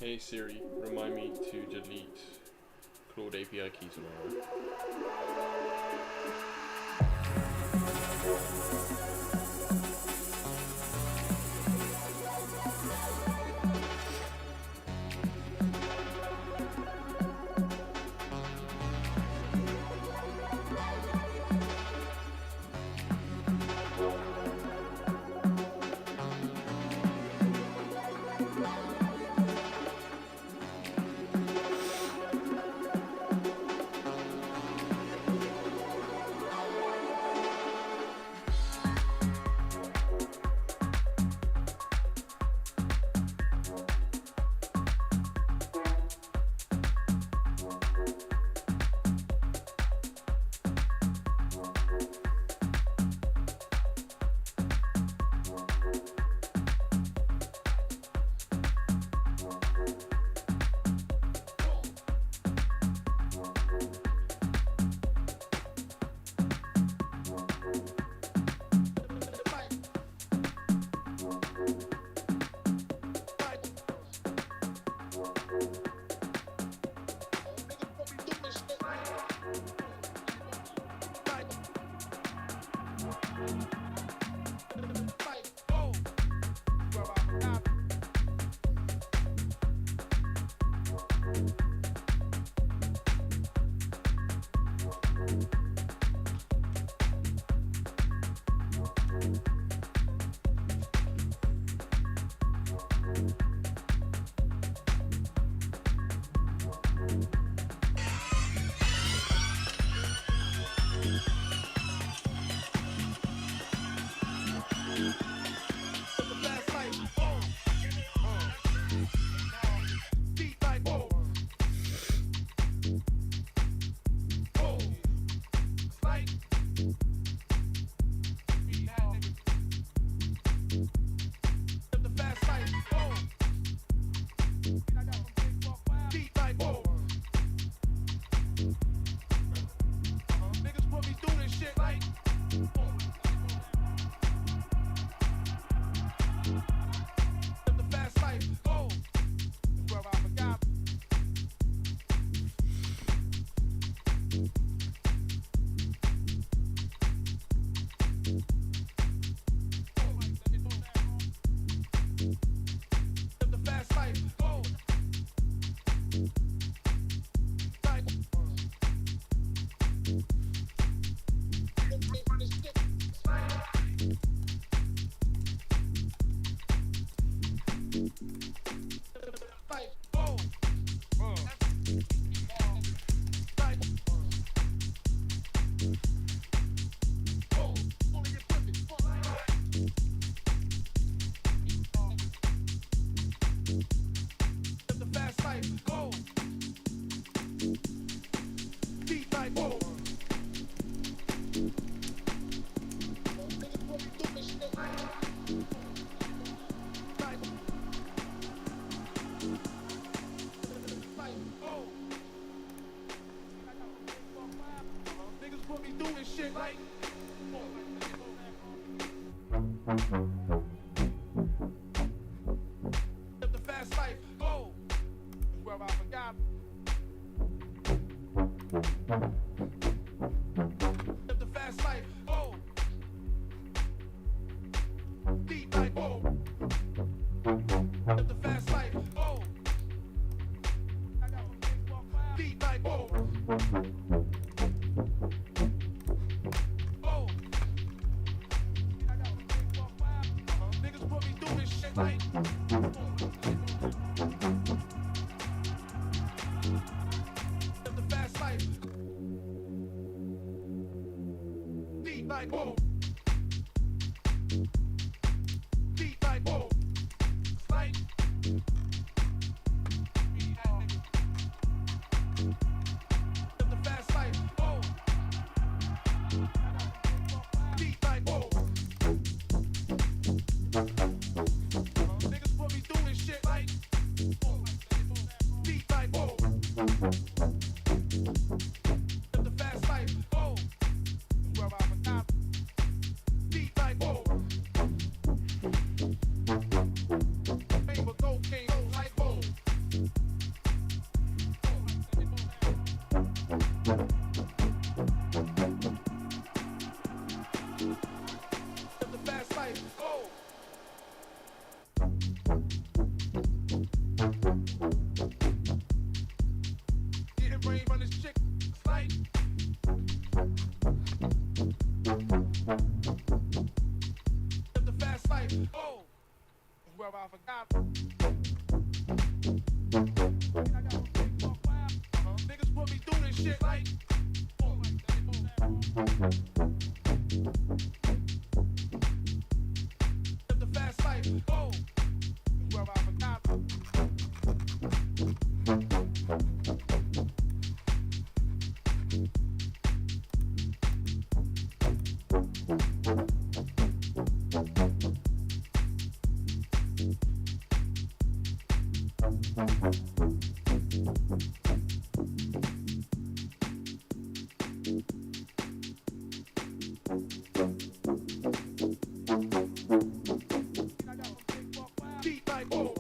Hey Siri, remind me to delete Claude API key tomorrow. The fast life, oh. Getting brain from this chick, it's like. The fast life, oh. Where I forgot. Niggas put me through this shit like. The fast life, oh. Where I forgot. Beat like, oh.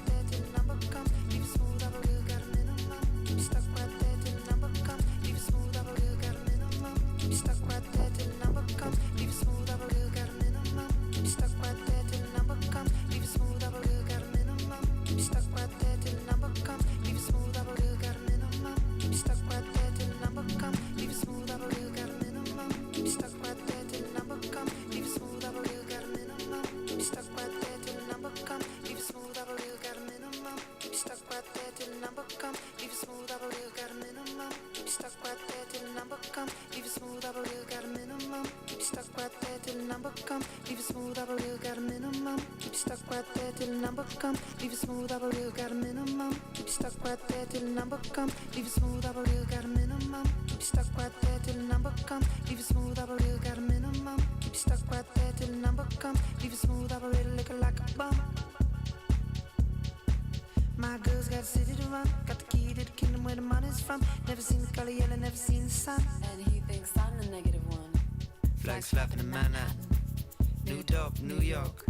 Leave it smooth, I believe got a minimum. Keep you stuck right there till the number come. Leave it smooth, I believe got a minimum. Keep you stuck right there till the number come. Leave it smooth, I believe got a minimum. Keep you stuck right there till the number come. Leave it smooth, I believe looking like a bum. My girl's got a city to run. Got the key to the kingdom where the money's from. Never seen the color yellow, never seen the sun. And he thinks I'm the negative one. Flags flapping in Manhattan. New dope, New York.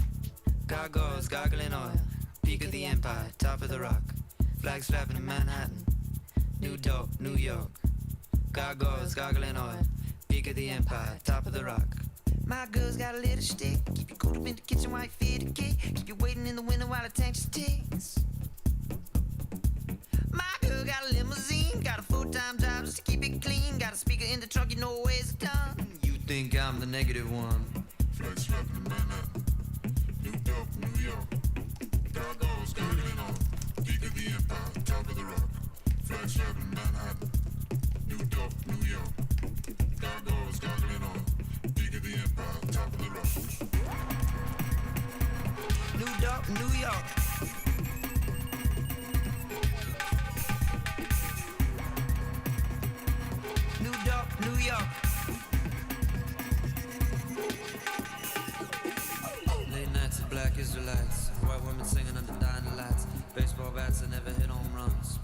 Gargoyles gargling oil. Peak of the empire, top of the rock. Flags flapping in Manhattan. New dope, New York. Gargoyles gargling oil. Peak of the empire, top of the rock. My girl's got a little stick. Keep you cool up in the kitchen while you feed the cake. Keep you waiting in the window while the tension ticks. My girl got a limousine. Got a full-time job just to keep it clean. Got a speaker in the trunk, you know where's it done. You think I'm the negative one. Flags flapping in Manhattan. New dope, New York. Gargoyles gargling oil. Peak of the empire, top of the rock. Flags flapping in Manhattan. New dope, New York. Gargoyles gargling oil. Peak of the empire, top of the rock. New dope, New York. New dope, New York. Late nights of black Israelites. White women singing under dying lights. Baseball bats that never hit home runs.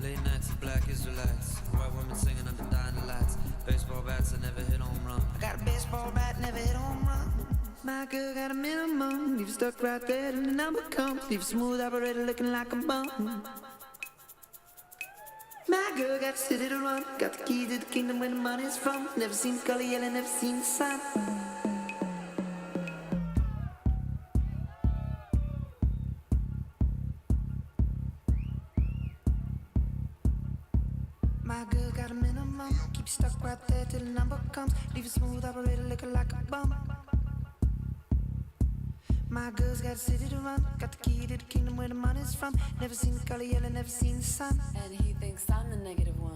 Late nights of black Israelites. White women singing under dying lights. Baseball bats that never hit home run. I got a baseball bat, never hit home run. My girl got a minimum. Leave it stuck right there till the number comes. Leave it smooth operator looking like a bum. My girl got the city to run. Got the key to the kingdom where the money's from. Never seen the color yellow, never seen the sun. My girl got a minimum. Keep you stuck right there till the number comes. Leave it smooth operator looking like a bum. My girl's got a city to run. Got the key to the kingdom where the money's from. Never seen the color yellow, never seen the sun. And he thinks I'm the negative one.